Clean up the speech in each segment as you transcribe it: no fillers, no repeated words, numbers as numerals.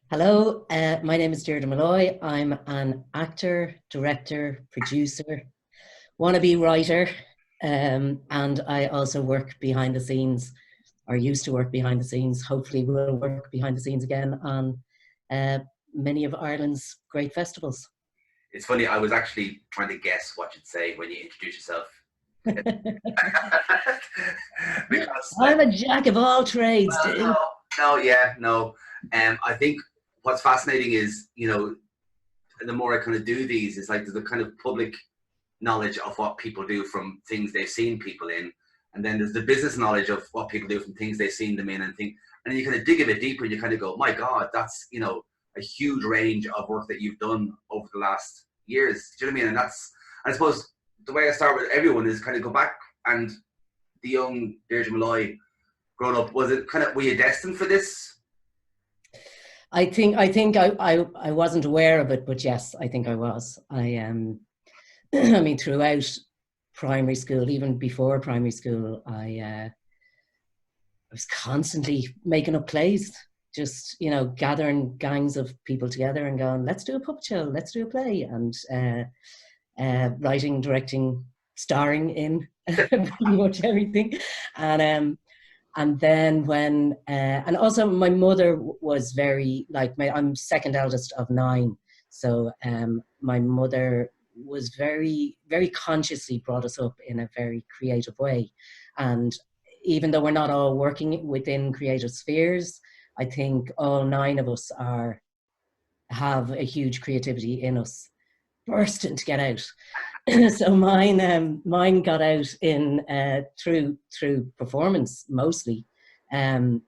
Hello, my name is Deirdre Molloy. I'm an actor, director, producer, wannabe writer, and I also work behind the scenes, or used to work behind the scenes. Hopefully, will work behind the scenes again on uh, many of Ireland's great festivals. It's funny, I was actually trying to guess what you'd say when you introduce yourself. Because, I'm a jack of all trades, well, dude. no. I think what's fascinating is, the more I kind of do these, it's like there's a kind of public knowledge of what people do from things they've seen people in. And then there's the business knowledge of what people do from things they've seen them in and then you kind of dig a bit deeper and you kind of go, my God, that's, a huge range of work that you've done over the last years. Do you know what I mean? And that's, I suppose, the way I start with everyone is kind of go back and the young Deirdre Molloy growing up, was it kind of, were you destined for this? I think I wasn't aware of it, but yes, I think I was. I mean, throughout primary school, even before primary school, I was constantly making up plays, just gathering gangs of people together and going, let's do a puppet show, let's do a play, and writing, directing, starring in pretty much everything. And then and also my mother was very like I'm second eldest of nine, so my mother was very consciously brought us up in a very creative way, and even though we're not all working within creative spheres, I think all nine of us are have a huge creativity in us bursting to get out. So mine got out in through performance mostly. Um,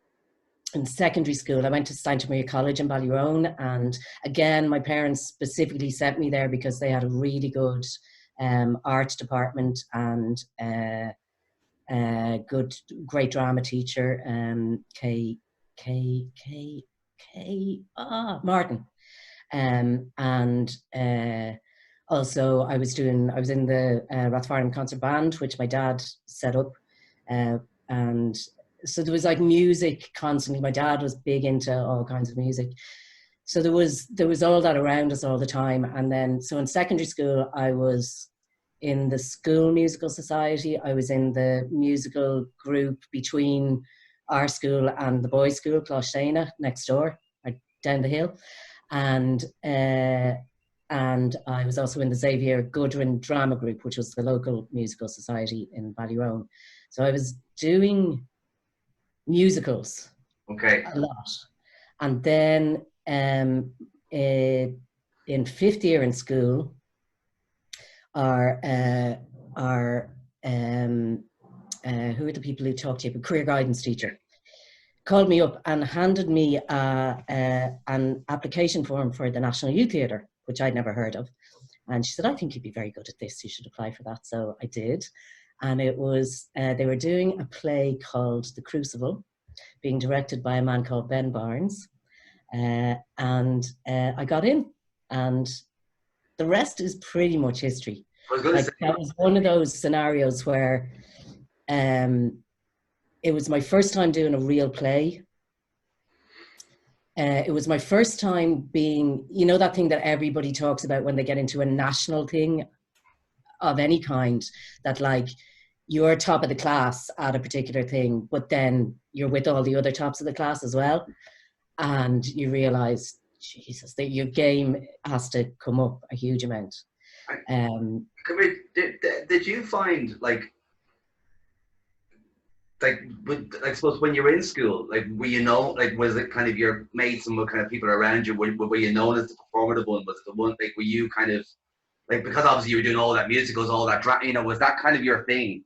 in secondary school, I went to Santa Maria College in Ballymun, and again, my parents specifically sent me there because they had a really good art department and good, great drama teacher, Martin, and also I was in the Rathfarnham concert band, which my dad set up, and so there was like music constantly. My dad was big into all kinds of music, so there was all that around us all the time. And then so in secondary school, I was in the school musical society. I was in the musical group between our school and the boys' school, Closhena, next door, right down the hill, and I was also in the Xavier Goodwin drama group, which was the local musical society in Ballyroan. So I was doing musicals Okay. a lot. And then in fifth year in school, our who are the people who talk to you? A career guidance teacher called me up and handed me an application form for the National Youth Theatre, which I'd never heard of. And she said, I think you'd be very good at this. You should apply for that. So I did. And it was, they were doing a play called The Crucible, being directed by a man called Ben Barnes. And I got in. And the rest is pretty much history. I was going to Like say, that was one of those scenarios where it was my first time doing a real play. It was my first time being, that thing that everybody talks about when they get into a national thing of any kind, that like you're top of the class at a particular thing, but then you're with all the other tops of the class as well. And you realize, Jesus, that your game has to come up a huge amount. come here, did you find I suppose when you were in school, like were you know, like was it kind of your mates and what kind of people around you? Were you known as the performative one? Was it the one like were you kind of like, because obviously you were doing all that musicals, all that was that kind of your thing?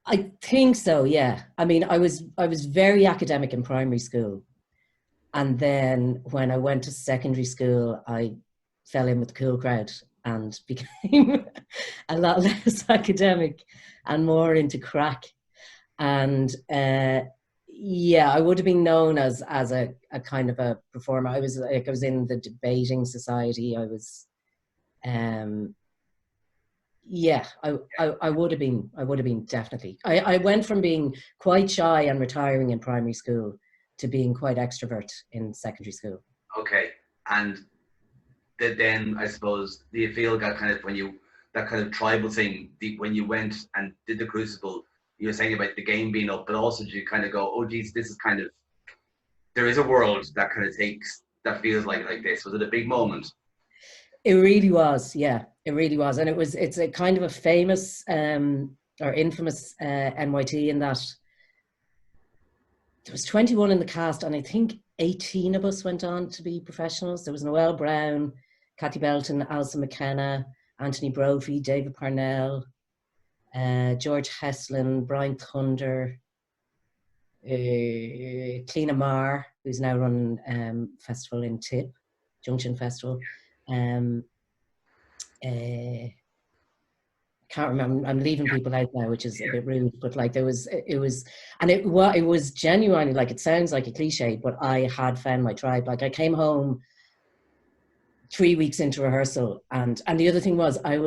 I think so, yeah. I mean, I was very academic in primary school. And then when I went to secondary school, I fell in with the cool crowd and became a lot less academic and more into crack. And yeah, I would have been known as a kind of a performer. I was in the debating society. Um yeah, I would have been definitely. I went from being quite shy and retiring in primary school to being quite extrovert in secondary school. Okay. And then I suppose, do you feel that kind of, when you, that kind of tribal thing, when you went and did the Crucible, you were saying about the game being up, but also did you kind of go, oh geez, this is kind of, there is a world that kind of takes, that feels like this. Was it a big moment? It really was, yeah, it really was. And it's a kind of a famous or infamous NYT in that there was 21 in the cast, and I think 18 of us went on to be professionals. There was Noelle Brown, Kathy Belton, Alison McKenna, Anthony Brophy, David Parnell, George Heslin, Brian Thunder, Cliona Marr, who's now running festival in Tip, Junction Festival. Can't remember. I'm leaving people out now, which is a bit rude. But like it was genuinely, like, it sounds like a cliche, but I had found my tribe. Like, I came home 3 weeks into rehearsal, and the other thing was it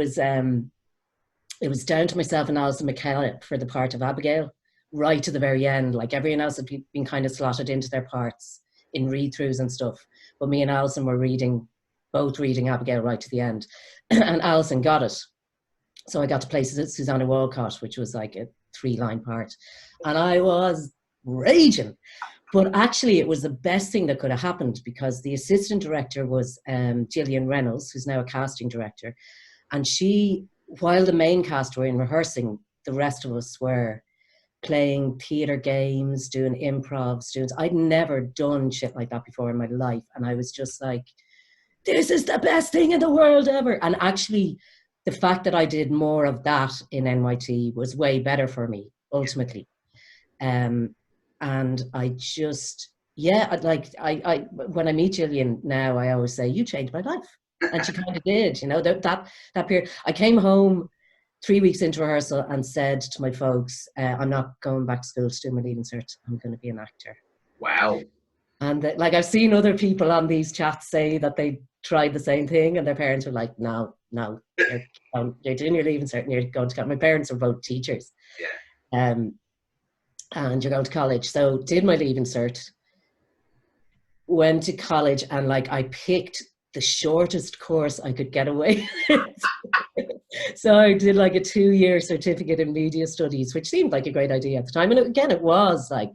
was down to myself and Alison McKenna for the part of Abigail, right to the very end. Like, everyone else had been kind of slotted into their parts in read-throughs and stuff, but me and Alison were both reading Abigail right to the end, and Alison got it. So I got to play Susanna Walcott, which was like a 3-line part. And I was raging. But actually, it was the best thing that could have happened, because the assistant director was Gillian Reynolds, who's now a casting director. And she, while the main cast were in rehearsing, the rest of us were playing theatre games, doing improvs. I'd never done shit like that before in my life. And I was just like, this is the best thing in the world ever. And actually, the fact that I did more of that in NYT was way better for me, ultimately. And I just, I when I meet Gillian now, I always say, you changed my life. And she kind of did, you know, that period. I came home 3 weeks into rehearsal and said to my folks, I'm not going back to school to do my Leaving Cert. I'm going to be an actor. Wow. And like, I've seen other people on these chats say that they tried the same thing, and their parents were like, no, you're doing your Leaving Cert and you're going to college. My parents are both teachers. Yeah. And you're going to college. So did my Leaving Cert, went to college, and like, I picked the shortest course I could get away with. So I did like a 2-year certificate in media studies, which seemed like a great idea at the time. And again, it was like,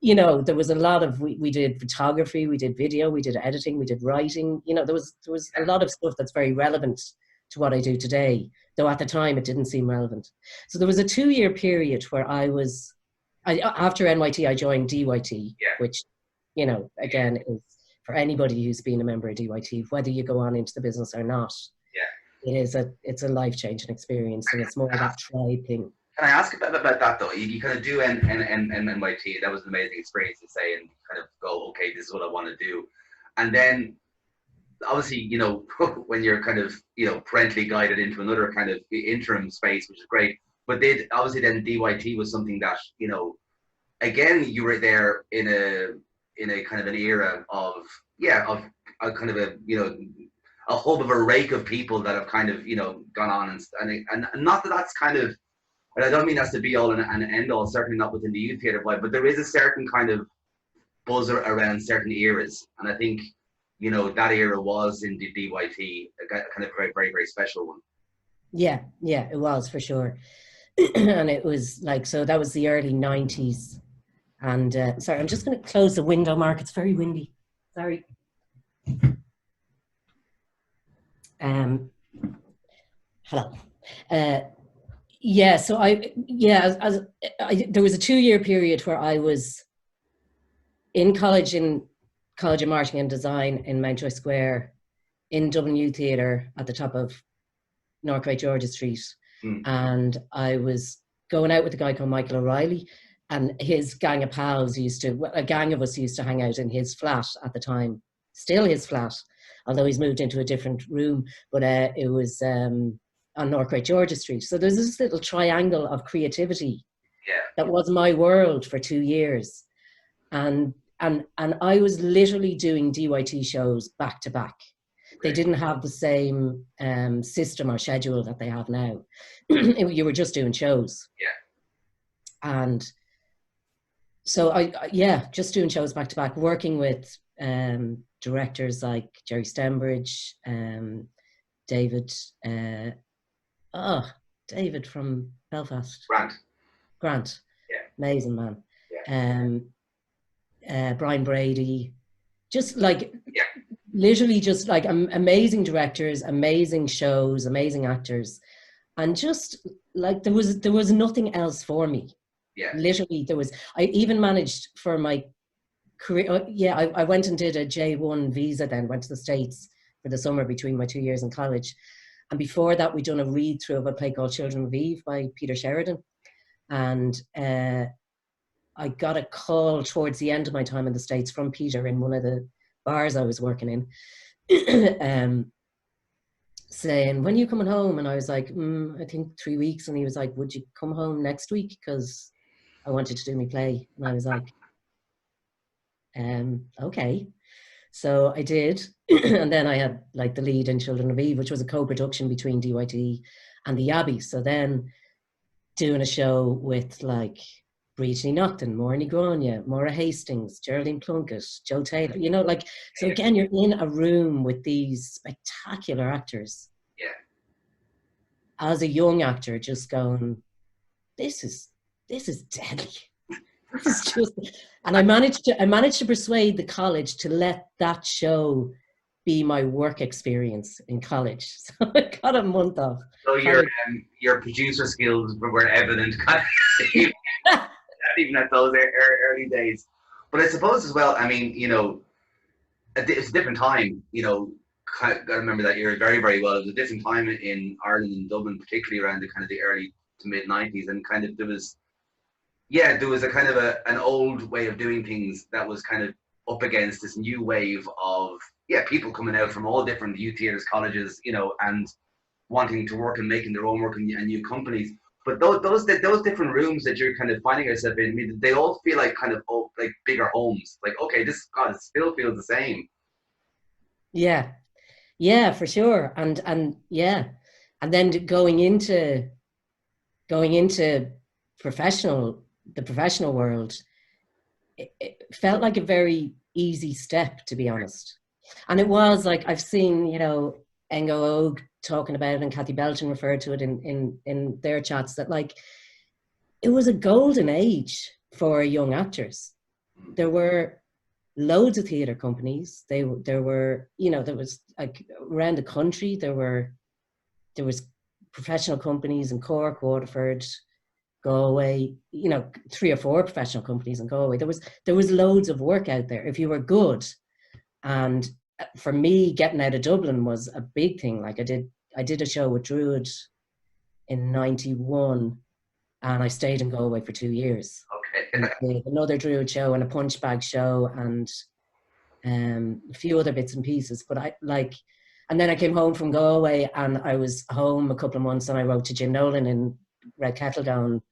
you know, there was a lot of, we did photography, we did video, we did editing, we did writing. You know, there was a lot of stuff that's very relevant to what I do today, though at the time it didn't seem relevant. So there was a 2-year period where after NYT, I joined DYT, which, you know, again, is for anybody who's been a member of DYT, whether you go on into the business or not, it's a life-changing experience, and it's more that tribe thing. Can I ask about that though? You kind of do NYT. That was an amazing experience to say, and kind of go, okay, this is what I want to do. And then obviously, you know, when you're kind of, you know, parentally guided into another kind of interim space, which is great. But obviously then DYT was something that, you know, again, you were there in a kind of an era of a kind of a, you know, a hub of a rake of people that have kind of, you know, gone on and not that that's kind of, and I don't mean that's the be all and end all, certainly not within the youth theatre vibe, but there is a certain kind of buzz around certain eras. And I think, you know, that era was in the DYT a kind of very, very, very special one. Yeah, it was for sure. And it was like, so that was the early 90s. And sorry, I'm just going to close the window, Mark. It's very windy. Sorry. Hello. So there was a 2-year period where I was in College of Marketing and Design in Mountjoy Square, in Dublin Youth Theatre at the top of North Great George's Street. And I was going out with a guy called Michael O'Reilly, and his gang of pals a gang of us used to hang out in his flat at the time, still his flat, although he's moved into a different room, but it was on North Great George's Street. So there's this little triangle of creativity that was my world for 2 years. And I was literally doing DYT shows back to back. They didn't have the same system or schedule that they have now. You were just doing shows. And so yeah, just doing shows back to back, working with directors like Jerry Stembridge, David, uh, oh, David from Belfast. Grant. Grant. Yeah. Amazing man. Yeah. Brian Brady. Just like, yeah. literally just like amazing directors, amazing shows, amazing actors. And just like, there was nothing else for me. Yeah. Literally, I even managed for my career. Yeah, I went and did a J1 visa, then went to the States for the summer between my 2 years in college. And before that, we'd done a read through of a play called Children of Eve by Peter Sheridan. And I got a call towards the end of my time in the States from Peter in one of the bars I was working in, saying, when are you coming home? And I was like, I think 3 weeks. And he was like, would you come home next week? Because I wanted to do my play. And I was like, okay. So I did. And then I had like the lead in Children of Eve, which was a co-production between DYT and the Abbey. So then doing a show with like Brittany Nocton, Maura Grania, Maura Hastings, Geraldine Plunkett, Joe Taylor, you know, like, so again, you're in a room with these spectacular actors. Yeah. As a young actor, just going, this is deadly. This is just, and I managed to persuade the college to let that show be my work experience in college. So I got a month off. So your producer skills were evident, kind of, even at those early days. But I suppose as well, I mean, you know, it's a different time. You know, I remember that year very, very well. It was a different time in Ireland and Dublin, particularly around the kind of the early to mid 90s, and kind of there was a kind of an old way of doing things that was kind of up against this new wave of people coming out from all different youth theatres, colleges, you know, and wanting to work and making their own work and new companies. But those different rooms that you're kind of finding yourself in, I mean, they all feel like kind of like bigger homes. Like, okay, this still feels the same. Yeah, for sure. And yeah, and then going into the professional world, it felt like a very easy step, to be honest. And it was like, I've seen, you know, Engo Og talking about it, and Kathy Belton referred to it in their chats, that like, it was a golden age for young actors. There were loads of theatre companies. There were, you know, there was like around the country, there was professional companies in Cork, Waterford, Galway, you know, 3 or 4 professional companies in Galway. There was loads of work out there if you were good. And for me, getting out of Dublin was a big thing. Like, I did a show with Druid in 91, and I stayed in Galway for 2 years. Okay. Another Druid show and a Punch Bag show and a few other bits and pieces. But and then I came home from Galway, and I was home a couple of months, and I wrote to Jim Nolan in Red Kettle going,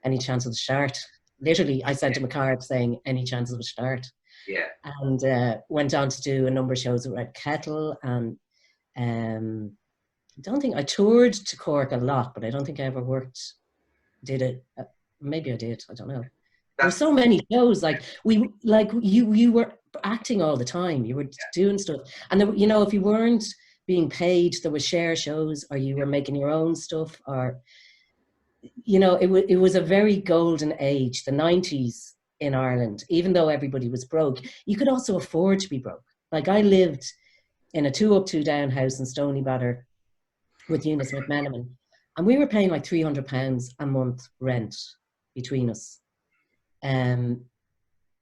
any chance of the start? Literally, I sent him a card saying, any chance of a start? Yeah. And went on to do a number of shows at Red Kettle. And I don't think I toured to Cork a lot, but I don't think I ever did it. Maybe I did. I don't know. There were so many shows. Like, you were acting all the time. You were doing stuff, and there, you know, if you weren't being paid, there was share shows, or you were making your own stuff, or, you know, it was a very golden age, the 90s in Ireland. Even though everybody was broke, you could also afford to be broke. Like, I lived in a 2 up, 2 down house in Stony Batter with Eunice McMenamin, and we were paying like £300 a month rent between us.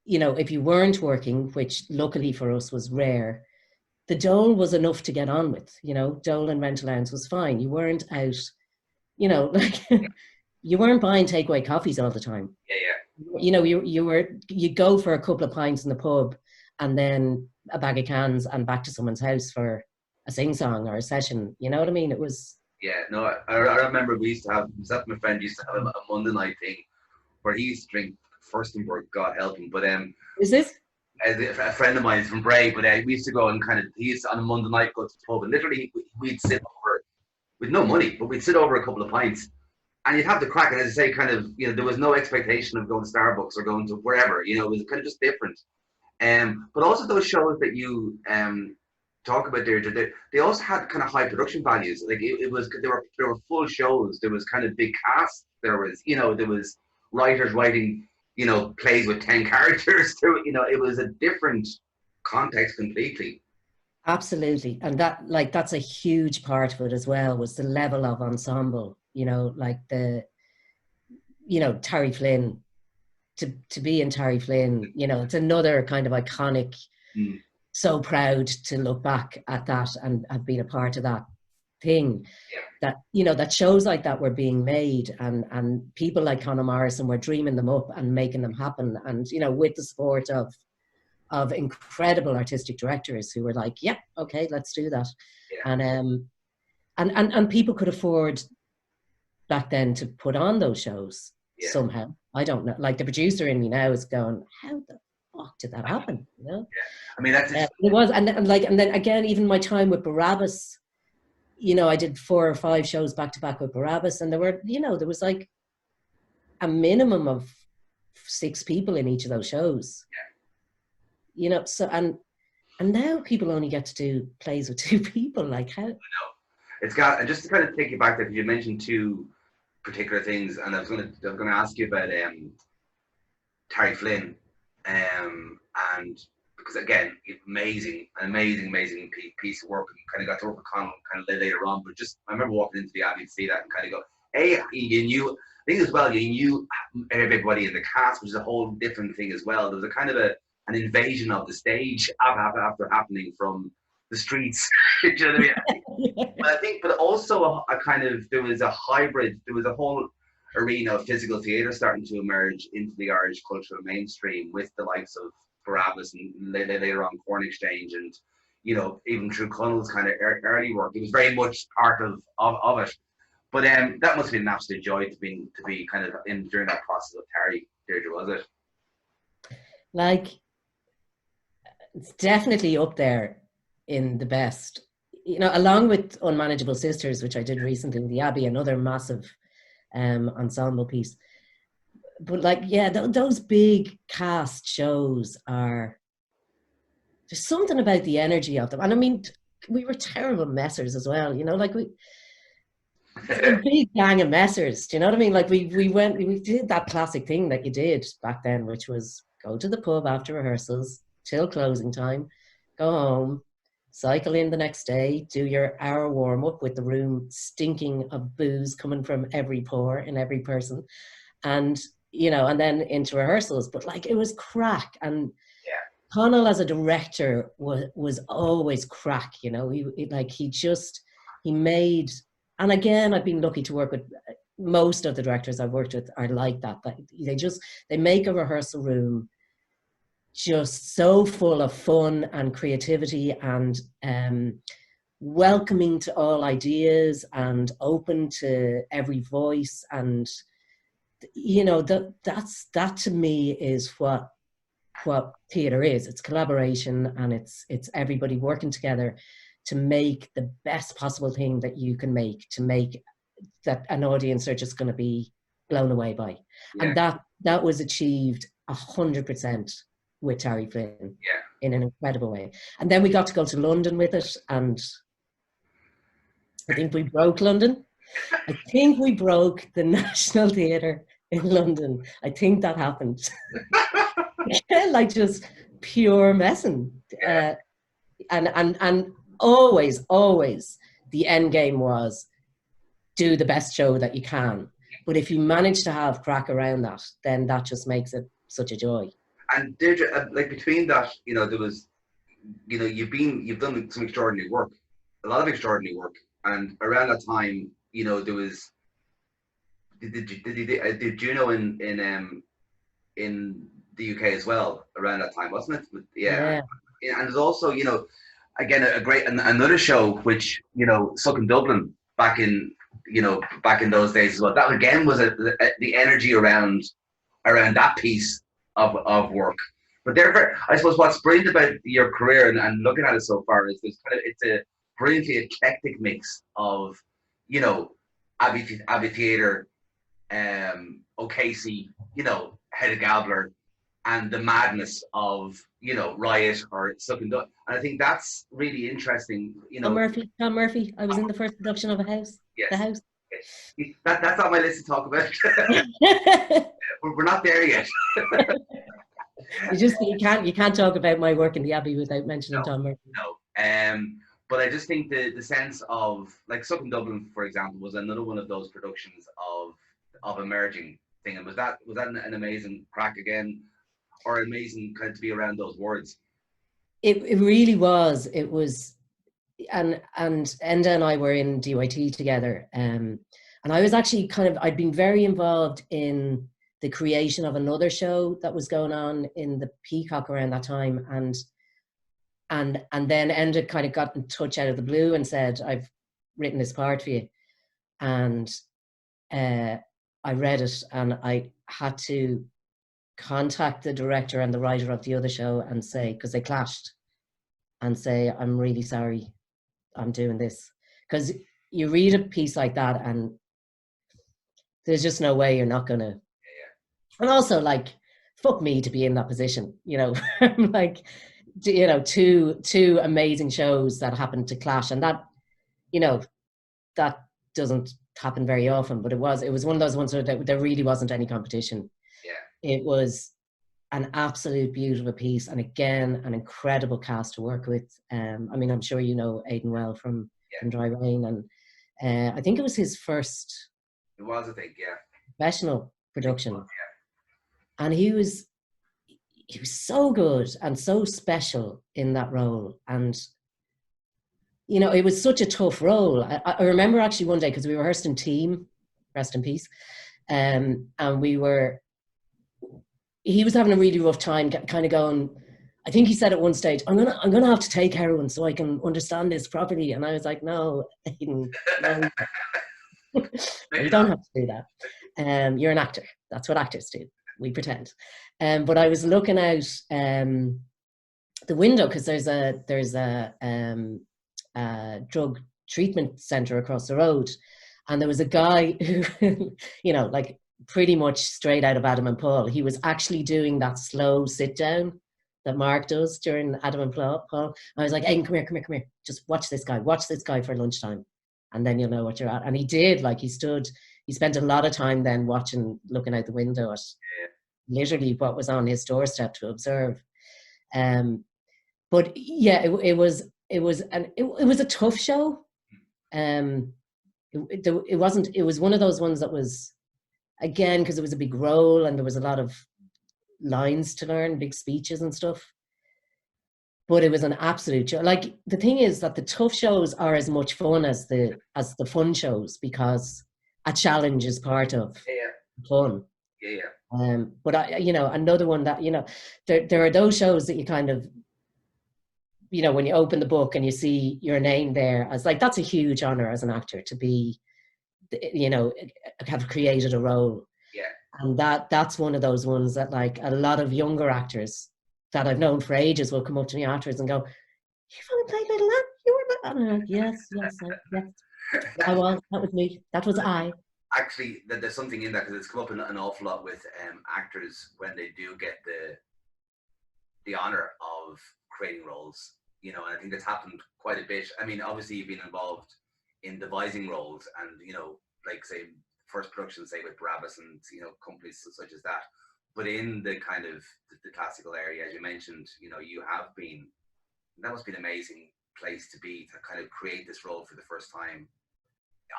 You know, if you weren't working, which luckily for us was rare, the dole was enough to get on with. You know, dole and rent allowance was fine. You weren't out, you know, like you weren't buying takeaway coffees all the time. Yeah. You know, you'd go for a couple of pints in the pub, and then a bag of cans, and back to someone's house for a sing-song or a session. You know what I mean? It was... Yeah, no, I remember we used to have, myself and my friend used to have a Monday night thing where he used to drink Furstenberg, God help him. But is this? A friend of mine is from Bray, but we used to go and kind of, he used to, on a Monday night, go to the pub, and literally we'd sit over with no money, but we'd sit over a couple of pints, and you'd have the crack. And as I say, kind of, you know, there was no expectation of going to Starbucks or going to wherever. You know, it was kind of just different. But also those shows that you talk about, Deirdre, they also had kind of high production values. Like it was, there were full shows. There was kind of big cast. There was, you know, there was writers writing, you know, plays with 10 characters. You know, it was a different context completely. Absolutely. And that, like, that's a huge part of it as well, was the level of ensemble, you know, like you know, Terry Flynn, to be in Terry Flynn, you know, it's another kind of iconic, so proud to look back at that and have been a part of that thing. Yeah. That, you know, that shows like that were being made, and people like Conor Morrison were dreaming them up and making them happen. And, you know, with the support of incredible artistic directors who were like, yeah, okay, let's do that. Yeah. And people could afford back then to put on those shows somehow. I don't know. Like, the producer in me now is going, how the fuck did that happen? You know? Yeah. I mean, that's it was, and then again, even my time with Barabbas, you know, I did 4 or 5 shows back to back with Barabbas, and there were, you know, there was like a minimum of 6 people in each of those shows. Yeah. You know, so and now people only get to do plays with 2 people. Like, how? I know. It's got, and just to kind of take you back there, because you mentioned 2 particular things, and I was going to ask you about Terry Flynn, and because again, amazing piece of work, and kind of got to work with Conal kind of later on. But just, I remember walking into the Abbey to see that and kind of go, hey, you knew. I think as well, you knew everybody in the cast, which is a whole different thing as well. There was a kind of an invasion of the stage after happening from the streets. Do you know what I mean? But I think, but also a kind of, there was a hybrid, there was a whole arena of physical theatre starting to emerge into the Irish cultural mainstream with the likes of Barabbas and later on Corn Exchange, and, you know, even through Conal's kind of early work. It was very much part of it. But that must have been an absolute joy to be kind of in during that process of Terry, Deirdre, was it? Like, it's definitely up there in the best, you know, along with Unmanageable Sisters, which I did recently in the Abbey, another massive ensemble piece. But like, yeah, those big cast shows are, there's something about the energy of them. And I mean, we were terrible messers as well, you know, like a big gang of messers, do you know what I mean? Like we did that classic thing that you did back then, which was go to the pub after rehearsals till closing time, go home, cycle in the next day, do your hour warm-up with the room stinking of booze coming from every pore in every person, and, you know, and then into rehearsals. But like, it was crack. And Conal as a director was always crack, you know. He made, and again, I've been lucky to work with most of the directors I've worked with are like that. They make a rehearsal room just so full of fun and creativity and welcoming to all ideas and open to every voice. And, you know, that to me is what theatre is. It's collaboration, and it's everybody working together to make the best possible thing that you can make, to make that an audience are just going to be blown away by. And that was achieved 100% with Terry Flynn in an incredible way. And then we got to go to London with it, and I think we broke London. I think we broke the National Theatre in London. I think that happened. Like, just pure messing. And always the end game was do the best show that you can. But if you manage to have crack around that, then that just makes it such a joy. And Deirdre, like, between that, you know, there was, you know, you've done some extraordinary work, a lot of extraordinary work, and around that time, you know, there was did Juno in the UK as well around that time, wasn't it? Yeah. And there's also, you know, again, another show which, you know, Suck in Dublin back in those days as well. That again was the energy around that piece of work. But therefore, I suppose what's brilliant about your career and looking at it so far is it's a brilliantly eclectic mix of, you know, Abbey Theatre, O'Casey, you know, Hedda Gabler, and the madness of, you know, Riot or Sucking Duck. And I think that's really interesting, you know. Tom Murphy. I was in the first production of The Yes. House. That's on my list to talk about. We're not there yet. You can't talk about my work in the Abbey without mentioning Tom Murphy. No. But I just think the sense of, like, Sucking Dublin, for example, was another one of those productions of emerging thing. And was that an amazing crack again, or amazing kind of to be around those words? It really was. It was, and Enda and I were in DYT together, and I was actually I'd been very involved in the creation of another show that was going on in the Peacock around that time, and then Enda kind of got in touch out of the blue and said, "I've written this part for you," and I read it, and I had to contact the director and the writer of the other show and say, because they clashed, and say, "I'm really sorry, I'm doing this." Because you read a piece like that and there's just no way you're not gonna. Yeah. And also, like, fuck me to be in that position, you know. Like, you know, two amazing shows that happened to clash, and that, you know, that doesn't happen very often, but it was one of those ones where there really wasn't any competition. Yeah. It was an absolute beautiful piece, and again, an incredible cast to work with. I mean, I'm sure you know Aidan well from Dry Rain, and I think it was his first. It was, I think, yeah. Professional production, yeah. And he was so good and so special in that role, and you know, it was such a tough role. I remember actually one day, because we rehearsed in Team, rest in peace, and he was having a really rough time, kind of going, I think he said at one stage, I'm gonna have to take heroin so I can understand this properly. And I was like, no, Aidan, no. You don't have to do that. You're an actor. That's what actors do. We pretend. But I was looking out the window, because there's a drug treatment center across the road, and there was a guy who, you know, like pretty much straight out of Adam and Paul. He was actually doing that slow sit down that Mark does during Adam and Paul. I was like, "Hey, come here. Just watch this guy for lunchtime, and then you'll know what you're at." And he did. Like, he spent a lot of time then looking out the window at literally what was on his doorstep to observe. But yeah, it was a tough show. It was one of those ones that was, again, because it was a big role and there was a lot of lines to learn, big speeches and stuff. But it was an absolute show. Like, the thing is that the tough shows are as much fun as the fun shows, because a challenge is part of fun. Yeah. But you know, another one that, you know, there are those shows that you kind of, you know, when you open the book and you see your name there, as like, that's a huge honor as an actor to be, you know, have created a role. Yeah. And that's one of those ones that, like, a lot of younger actors that I've known for ages will come up to me afterwards and go, "You've only played Little Ant? You were..." And I'm like, yes. That was me. That was I. Actually, there's something in that, because it's come up an awful lot with actors when they do get the honor of creating roles, you know. And I think that's happened quite a bit. I mean, obviously you've been involved in devising roles, and, you know, like, say, first production, say, with Barabbas and, you know, companies such as that. But in the kind of the classical area, as you mentioned, you know, you have been, that must be an amazing place to be, to kind of create this role for the first time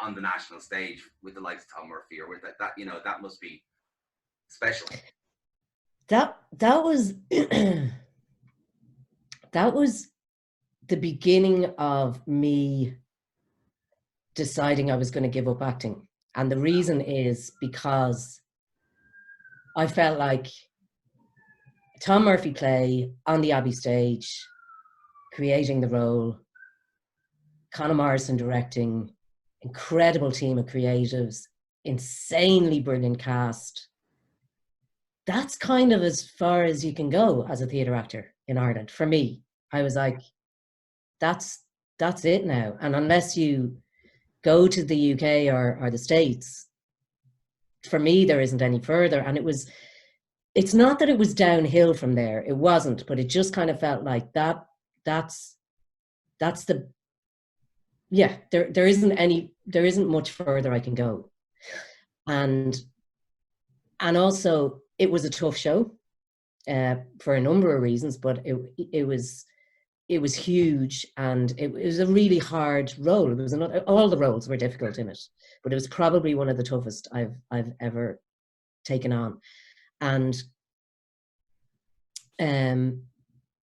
on the national stage with the likes of Tom Murphy, or with that, you know, that must be special. That was that was the beginning of me deciding I was going to give up acting. And the reason is because I felt like Tom Murphy play on the Abbey stage, creating the role, Conor Morrison directing, incredible team of creatives, insanely brilliant cast. That's kind of as far as you can go as a theatre actor in Ireland. For me, I was like, that's it now. And unless you go to the UK or the States, for me, there isn't any further. And it's not that it was downhill from there. It wasn't, but it just kind of felt like that's the, yeah, there isn't much further I can go. And also it was a tough show for a number of reasons, but it was huge, and it was a really hard role. It was all the roles were difficult in it, but it was probably one of the toughest I've ever taken on. And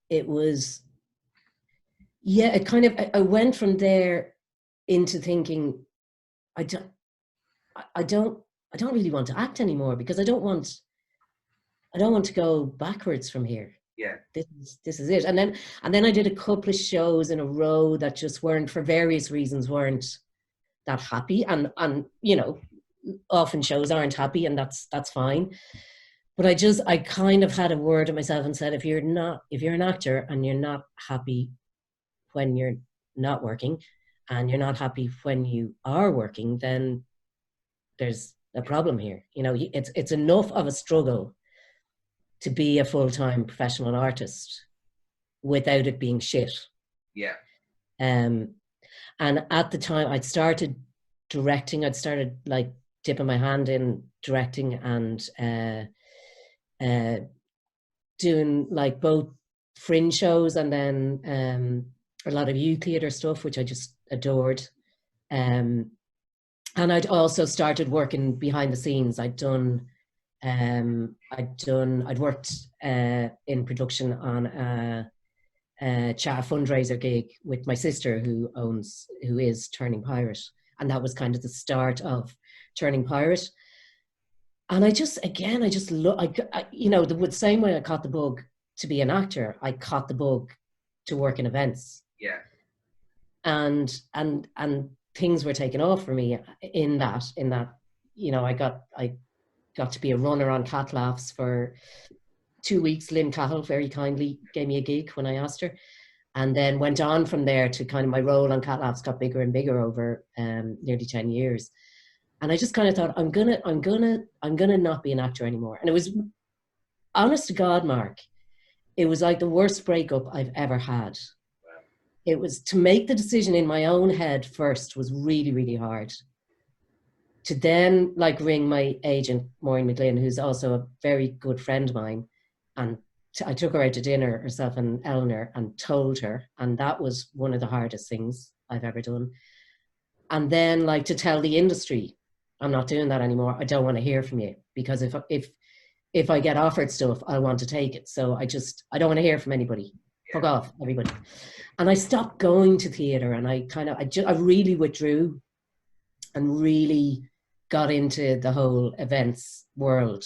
it was, yeah, it kind of, I went from there into thinking, I don't really want to act anymore, because I don't want to go backwards from here. Yeah. This is it. And then I did a couple of shows in a row that just weren't, for various reasons, weren't that happy. And you know, often shows aren't happy, and that's fine. But I kind of had a word with myself and said, if you're an actor and you're not happy when you're not working, and you're not happy when you are working, then there's a problem here. You know, it's enough of a struggle to be a full-time professional artist without it being shit. Yeah. And at the time I'd started directing, I'd started like dipping my hand in directing, and doing like both fringe shows and then a lot of youth theatre stuff, which I just adored. And I'd also started working behind the scenes. I'd worked in production on a chat fundraiser gig with my sister, who is Turning Pirate, and that was kind of the start of Turning Pirate. And you know, the same way I caught the bug to be an actor, I caught the bug to work in events. Yeah. And things were taken off for me in that, you know, I got to be a runner on Cat Laughs for 2 weeks. Lynn Cahill very kindly gave me a gig when I asked her, and then went on from there to kind of, my role on Cat Laughs got bigger and bigger over nearly 10 years. And I just kind of thought, I'm gonna not be an actor anymore. And it was, honest to God, Mark, it was like the worst breakup I've ever had. Wow. It was, to make the decision in my own head first was really, really hard. To then like ring my agent, Maureen McGlynn, who's also a very good friend of mine, and I took her out to dinner, herself and Eleanor, and told her, and that was one of the hardest things I've ever done. And then like to tell the industry, I'm not doing that anymore. I don't want to hear from you, because if I get offered stuff, I want to take it. So I don't want to hear from anybody. Fuck off, everybody. And I stopped going to theatre, and I really withdrew and really got into the whole events world.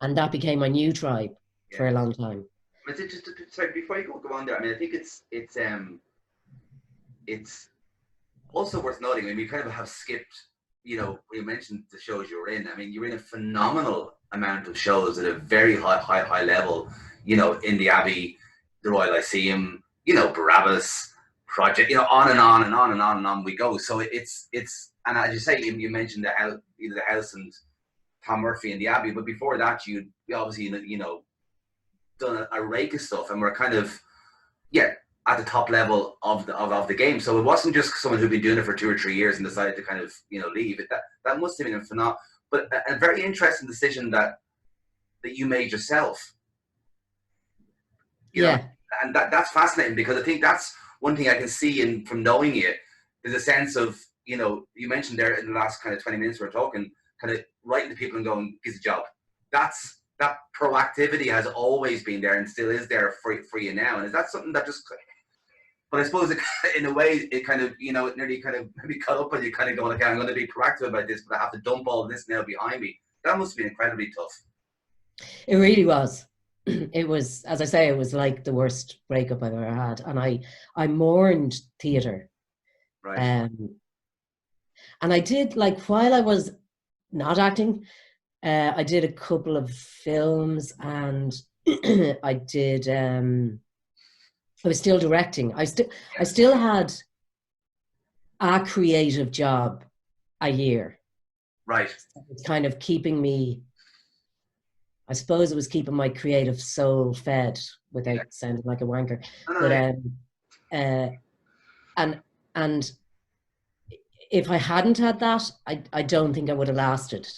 And that became my new tribe for a long time. But sorry, before you go on there, I mean, I think it's also worth noting, I mean, we kind of have skipped, you know, you mentioned the shows you were in. I mean, you were in a phenomenal amount of shows at a very high level, you know, in the Abbey, the Royal Lyceum, you know, Barabbas, Project, you know, on and on and on and on and on we go. So it's and as you say, you mentioned the house and Tom Murphy and the Abbey, but before that, you obviously, you know, done a rake of stuff, and we're kind of, yeah, at the top level of the game. So it wasn't just someone who'd been doing it for 2 or 3 years and decided to kind of, you know, leave it. That must have been a phenomenal, but a very interesting decision that you made yourself. You know? And that's fascinating, because I think that's one thing I can see from knowing you. There's a sense of, you know, you mentioned there in the last kind of 20 minutes we were talking, kind of writing to people and going, "Gives a job." That proactivity has always been there and still is there for you now. And is that something that just, but I suppose in a way it kind of, you know, it nearly kind of maybe caught up on you, kind of going, okay, I'm going to be proactive about this, but I have to dump all this now behind me. That must have been incredibly tough. It really was. It was, as I say, it was like the worst breakup I've ever had. And I mourned theatre. Right. And I did, like, while I was not acting, I did a couple of films, and I was still directing. I still had a creative job a year. Right. It's kind of keeping me, I suppose it was keeping my creative soul fed Yeah. without sounding like a wanker. No, no, But no. and and if I hadn't had that, I don't think I would have lasted.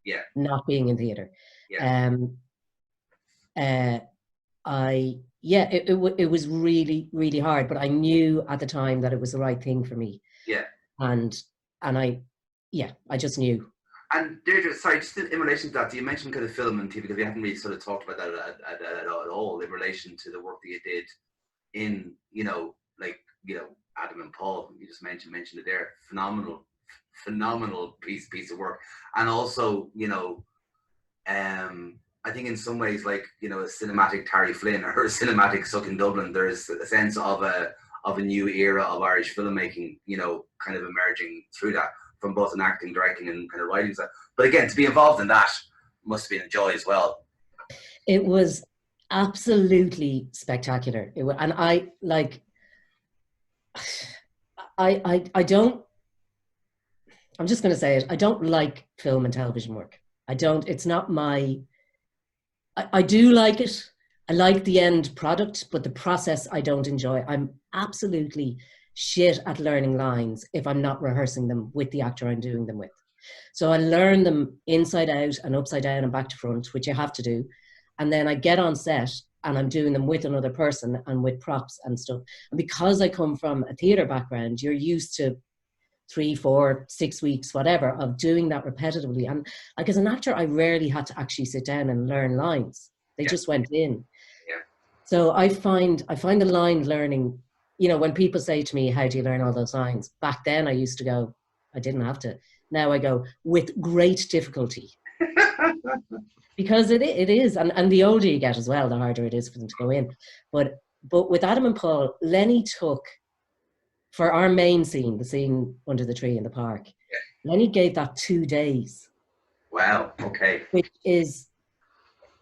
Yeah. Not being in theatre. Yeah. It was really, really hard, but I knew at the time that it was the right thing for me. Yeah. And I just knew. And Deirdre, sorry, just in relation to that, you mentioned kind of film and TV, because we haven't really sort of talked about that at all in relation to the work that you did in, Adam and Paul. You just mentioned it there. Phenomenal piece of work. And also, I think in some ways, like, a cinematic Terry Flynn or a cinematic Suck in Dublin, there's a sense of a new era of Irish filmmaking, kind of emerging through that, from both an acting, directing, and kind of writing side. But again, to be involved in that must have been a joy as well. It was absolutely spectacular. And I don't, I'm just going to say it, I don't like film and television work. It's not my, I do like it. I like the end product, but the process I don't enjoy. I'm absolutely shit at learning lines if I'm not rehearsing them with the actor I'm doing them with. So I learn them inside out and upside down and back to front, which you have to do. And then I get on set and I'm doing them with another person and with props and stuff. And because I come from a theatre background, you're used to 3, 4, 6 weeks, whatever, of doing that repetitively. And like as an actor, I rarely had to actually sit down and learn lines. They just went in. Yeah. So I find the line learning, when people say to me, how do you learn all those lines? Back then I used to go, I didn't have to. Now I go, with great difficulty. Because it is. And the older you get as well, the harder it is for them to go in. But with Adam and Paul, Lenny took, for our main scene, the scene under the tree in the park, Lenny gave that 2 days. Wow, okay. Which is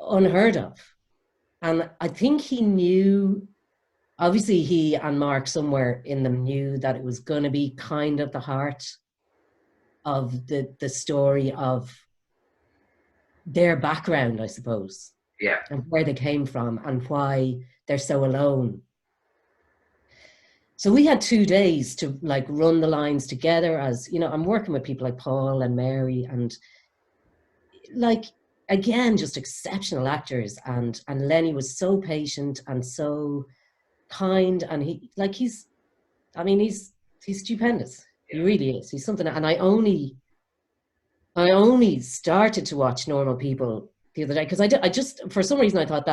unheard of. And I think he knew, obviously he and Mark somewhere in them knew that it was going to be kind of the heart of the story of their background, I suppose. Yeah. And where they came from and why they're so alone. So we had 2 days to like run the lines together, as I'm working with people like Paul and Mary, and like, again, just exceptional actors. And Lenny was so patient and so kind, and he's stupendous. Yeah. He really is. He's something. And I only started to watch Normal People the other day because I just for some reason I thought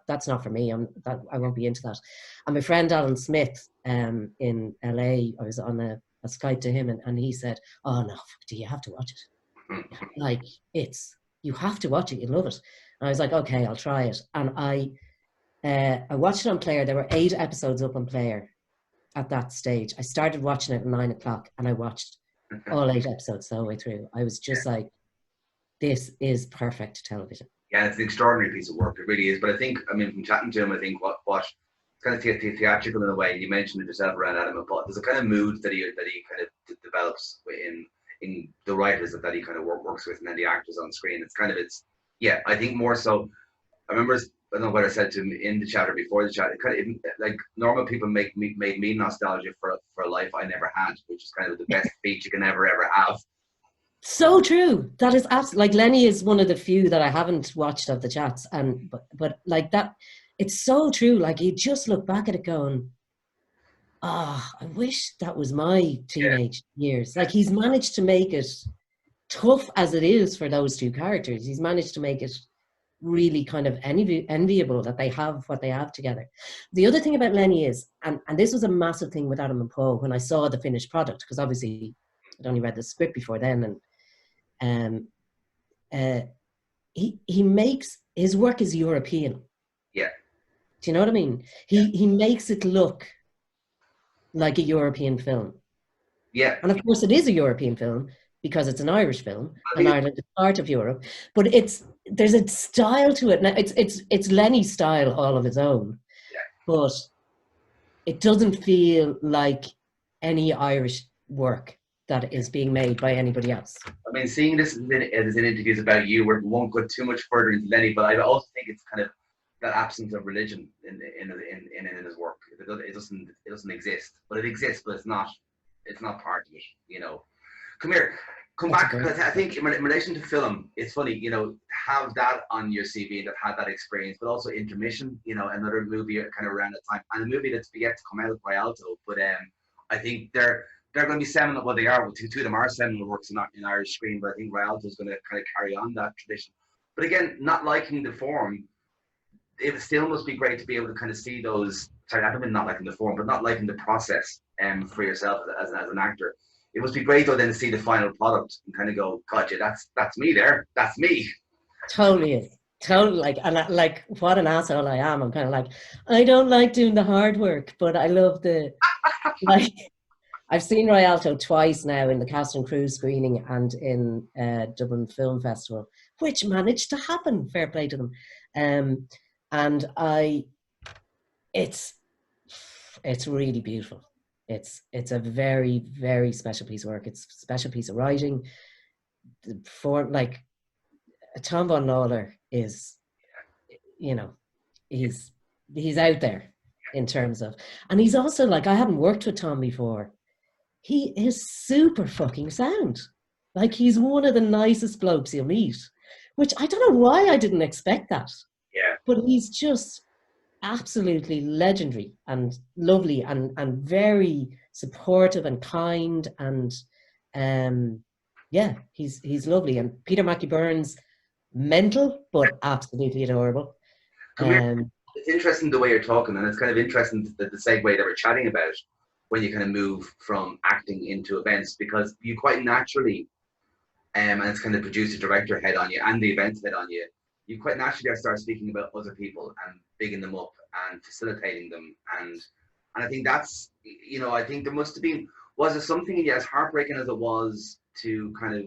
that's not for me. I won't be into that. And my friend Alan Smith in LA, I was on a Skype to him, and he said, "Oh no, do you have to watch it? Like you have to watch it. You love it." And I was like, "Okay, I'll try it." And I watched it on Player. There were 8 episodes up on Player at that stage. I started watching it at 9 o'clock, and I watched all 8 episodes the whole way through. I was just like, this is perfect television. Yeah, it's an extraordinary piece of work. It really is. But I think, from chatting to him, I think what kind of theatrical in a way, and you mentioned it yourself around Adam and Paul, there's a kind of mood that he kind of develops in the writers that he kind of works with, and then the actors on screen. I think more so. I remember, I don't know what I said to him in the chat or before the chat. It kind of like Normal People made me nostalgic for a life I never had, which is kind of the best speech you can ever have. So true. That is absolutely, like, Lenny is one of the few that I haven't watched of the chats, and but like that, it's so true. Like, you just look back at it going, I wish that was my teenage years. Like, he's managed to make it, tough as it is for those 2 characters, he's managed to make it really kind of enviable that they have what they have together. The other thing about Lenny is, and this was a massive thing with Adam and Paul when I saw the finished product, because obviously I'd only read the script before then, and he makes his work is European. Yeah. Do you know what I mean? He makes it look like a European film. Yeah. And of course it is a European film because it's an Irish film, and Ireland is part of Europe. But there's a style to it. Now it's Lenny's style all of his own. Yeah. But it doesn't feel like any Irish work that is being made by anybody else. I mean, seeing this as in interviews about you, we won't go too much further into Lenny, but I also think it's kind of that absence of religion in his work. It doesn't exist, but it exists, but it's not part of it. You know, come back, because I think in relation to film, it's funny, you know, have that on your CV and have had that experience, but also Intermission, you know, another movie kind of around that time, and a movie that's yet to come out, Rialto, but I think they're going to be seminal. Well, they are. Two of them are seminal works in Irish screen, but I think Rialto is going to kind of carry on that tradition. But again, not liking the form, it still must be great to be able to kind of see those. Sorry, I don't mean not liking the form, but not liking the process for yourself as an actor. It must be great though then to see the final product and kind of go, gotcha, that's me there. That's me. Totally is. Totally, like what an asshole I am. I'm kind of like, I don't like doing the hard work, but I love the like. I've seen Rialto twice now in the cast and crew screening and in Dublin Film Festival, which managed to happen. Fair play to them. And it's really beautiful. It's a very, very special piece of work. It's a special piece of writing. Like Tom Von Lawler is, you know, he's out there in terms of, and he's also like, I hadn't worked with Tom before. He is super fucking sound. Like, he's one of the nicest blokes you'll meet, which I don't know why I didn't expect that. Yeah. But he's just absolutely legendary and lovely and very supportive and kind, and yeah, he's lovely. And Peter Mackie Burns, mental but absolutely adorable. It's interesting the way you're talking, and it's kind of interesting the segue that we're chatting about when you kind of move from acting into events, because you quite naturally, and it's kind of producer director head on you and the events head on you, you quite naturally start speaking about other people and bigging them up and facilitating them, and I think that's, you know, I think there must have been, was it something in you, as heartbreaking as it was to kind of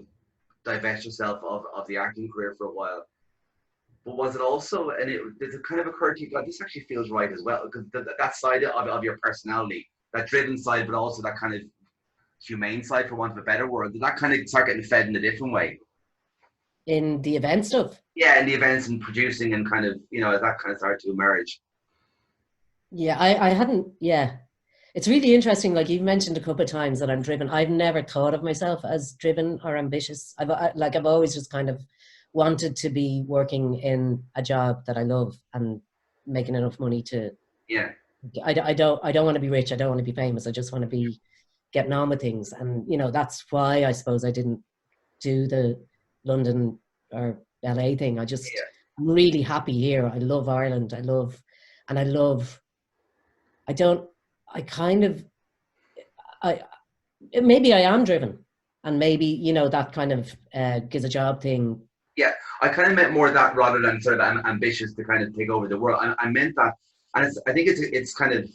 divest yourself of the acting career for a while, but was it also, and did it kind of occur to you, God, this actually feels right as well, because that side of your personality, that driven side, but also that kind of humane side, for want of a better word, did that kind of start getting fed in a different way? In the event stuff? Yeah, in the events and producing and kind of, you know, as that kind of started to emerge. Yeah, I hadn't, yeah. It's really interesting, like you've mentioned a couple of times that I'm driven. I've never thought of myself as driven or ambitious. I've always just kind of wanted to be working in a job that I love and making enough money to, yeah. I don't want to be rich. I don't want to be famous. I just want to be getting on with things. And, you know, that's why I suppose I didn't do the London or LA thing. I'm really happy here. I love Ireland. Maybe I am driven, and maybe, you know, that kind of gives a job thing. Yeah, I kind of meant more that rather than sort of ambitious to kind of take over the world. I meant that, and I think it's kind of,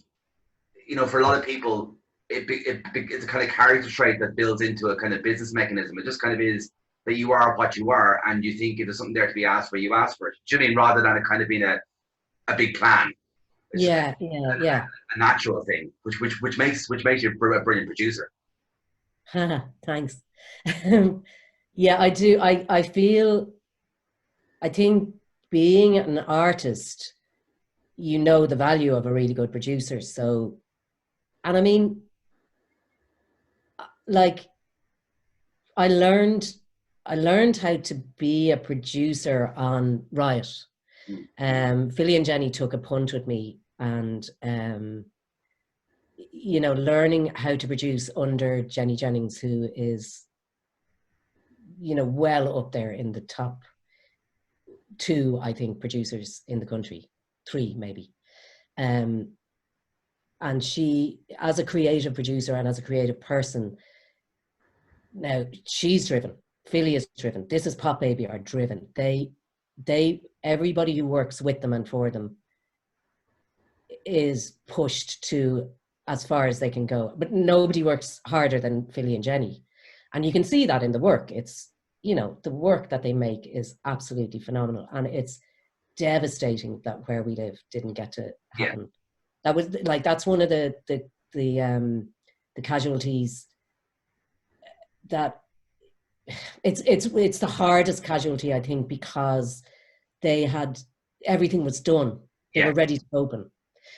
you know, for a lot of people, it's a kind of character trait that builds into a kind of business mechanism. It just kind of is that you are what you are, and you think if there's something there to be asked for, you ask for it. Do you mean, rather than it kind of being a big plan? It's a natural thing, which makes you a brilliant producer. Thanks. Yeah, I do. I think being an artist, you know the value of a really good producer. So, and I mean, like, I learned how to be a producer on Riot. Philly and Jenny took a punt with me, and you know, learning how to produce under Jenny Jennings, who is, you know, well up there in the top 2, I think, producers in the country, 3 maybe. And she, as a creative producer and as a creative person, now she's driven. Philly is driven. This Is Pop Baby are driven. Everybody who works with them and for them is pushed to as far as they can go. But nobody works harder than Philly and Jenny. And you can see that in the work. It's, you know, the work that they make is absolutely phenomenal. And it's devastating that where we live didn't get to happen. Yeah. That was like, that's one of the casualties that it's the hardest casualty, I think, because they had, everything was done. They were ready to open.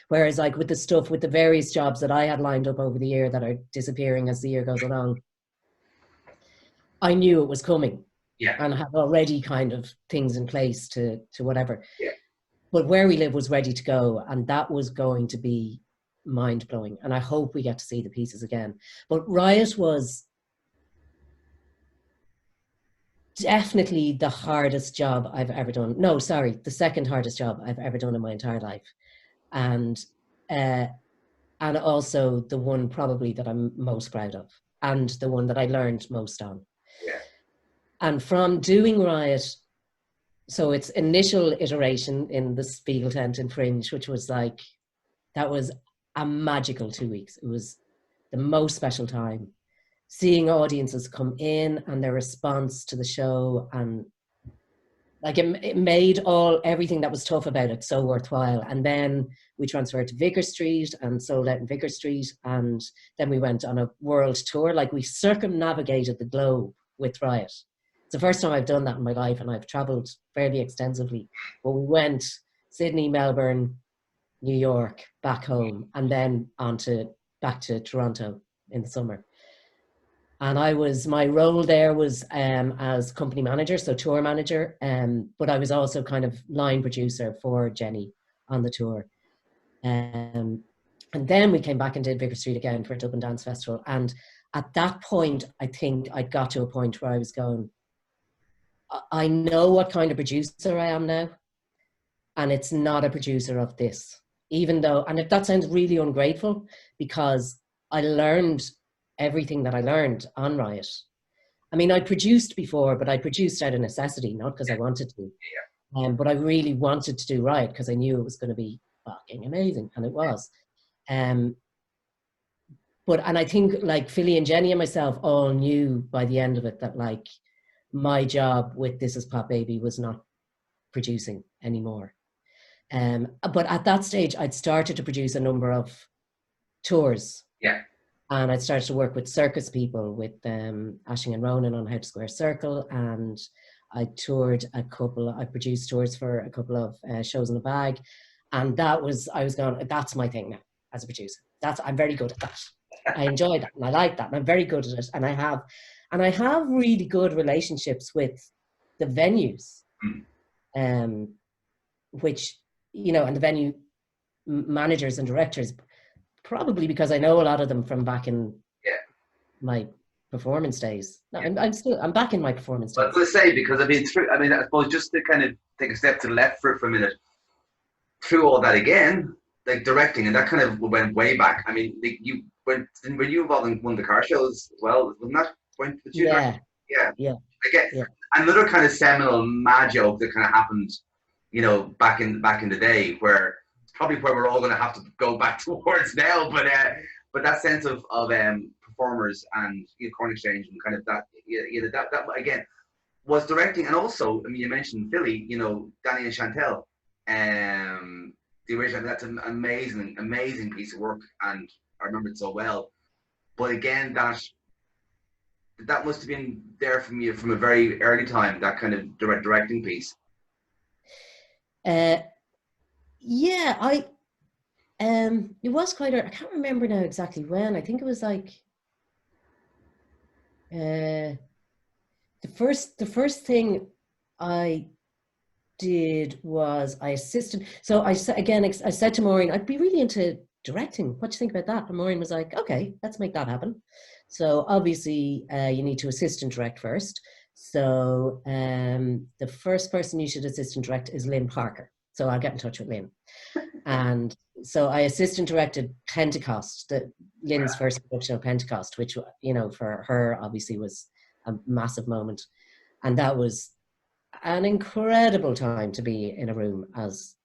Whereas like with the various jobs that I had lined up over the year that are disappearing as the year goes along, I knew it was coming. Yeah. And had already kind of things in place to whatever. Yeah. But Where We Live was ready to go, and that was going to be mind-blowing. And I hope we get to see the pieces again. But Riot was definitely the hardest job I've ever done. No, sorry, the second hardest job I've ever done in my entire life. And also the one probably that I'm most proud of, and the one that I learned most on. Yeah. And from doing Riot, so its initial iteration in the Spiegel tent in Fringe, which was like, that was a magical 2 weeks. It was the most special time. Seeing audiences come in and their response to the show, and like it made everything that was tough about it so worthwhile. And then we transferred to Vicar Street and sold out in Vicar Street, and then we went on a world tour. Like, we circumnavigated the globe with Riot. It's the first time I've done that in my life, and I've traveled fairly extensively. But we went Sydney, Melbourne, New York, back home, and then back to Toronto in the summer. And my role there was as company manager, so tour manager, but I was also kind of line producer for Jenny on the tour. And then we came back and did Vicar Street again for Dublin Dance Festival. And at that point, I think I got to a point where I was going, I know what kind of producer I am now, and it's not a producer of this. Even though, and if that sounds really ungrateful, because I learned everything that I learned on Riot. I mean, I produced before, but I produced out of necessity, not because I wanted to. Yeah. But I really wanted to do Riot because I knew it was going to be fucking amazing, and it was. And I think like Philly and Jenny and myself all knew by the end of it that like my job with This Is Pop Baby was not producing anymore. But at that stage, I'd started to produce a number of tours. Yeah. And I started to work with circus people, with Ashing and Ronan on How to Square Circle. And I produced tours for a couple of shows in the bag. And I was going, that's my thing now as a producer. I'm very good at that. I enjoy that and I like that. And I'm very good at it. And I have really good relationships with the venues, which, and the venue managers and directors, probably because I know a lot of them from back in my performance days. No, I'm back in my performance days. I was going to say, because I suppose just to kind of take a step to the left for a minute, through all that again, like directing, and that kind of went way back. I mean, were you involved in one of the car shows as well? Wasn't that point that you Yeah. Again, another kind of seminal mad joke that kind of happened, back in the day, where probably where we're all going to have to go back towards now, but that sense of performers and Corn Exchange and kind of that that again was directing. And also, I mean, you mentioned Philly, Danny and Chantel, the original, that's an amazing piece of work, and I remember it so well. But again, that must have been there from you from a very early time, that kind of directing piece. Yeah, it was quite I can't remember now exactly when. I think it was like the first thing I did was I assisted. So I said to Maureen, I'd be really into directing. What do you think about that? And Maureen was like, okay, let's make that happen. So obviously you need to assistant direct first. So the first person you should assistant direct is Lynn Parker. So I'll get in touch with Lynn. And so I assistant directed Pentecost, Lynn's first production of Pentecost, which, for her obviously was a massive moment. And that was an incredible time to be in a room as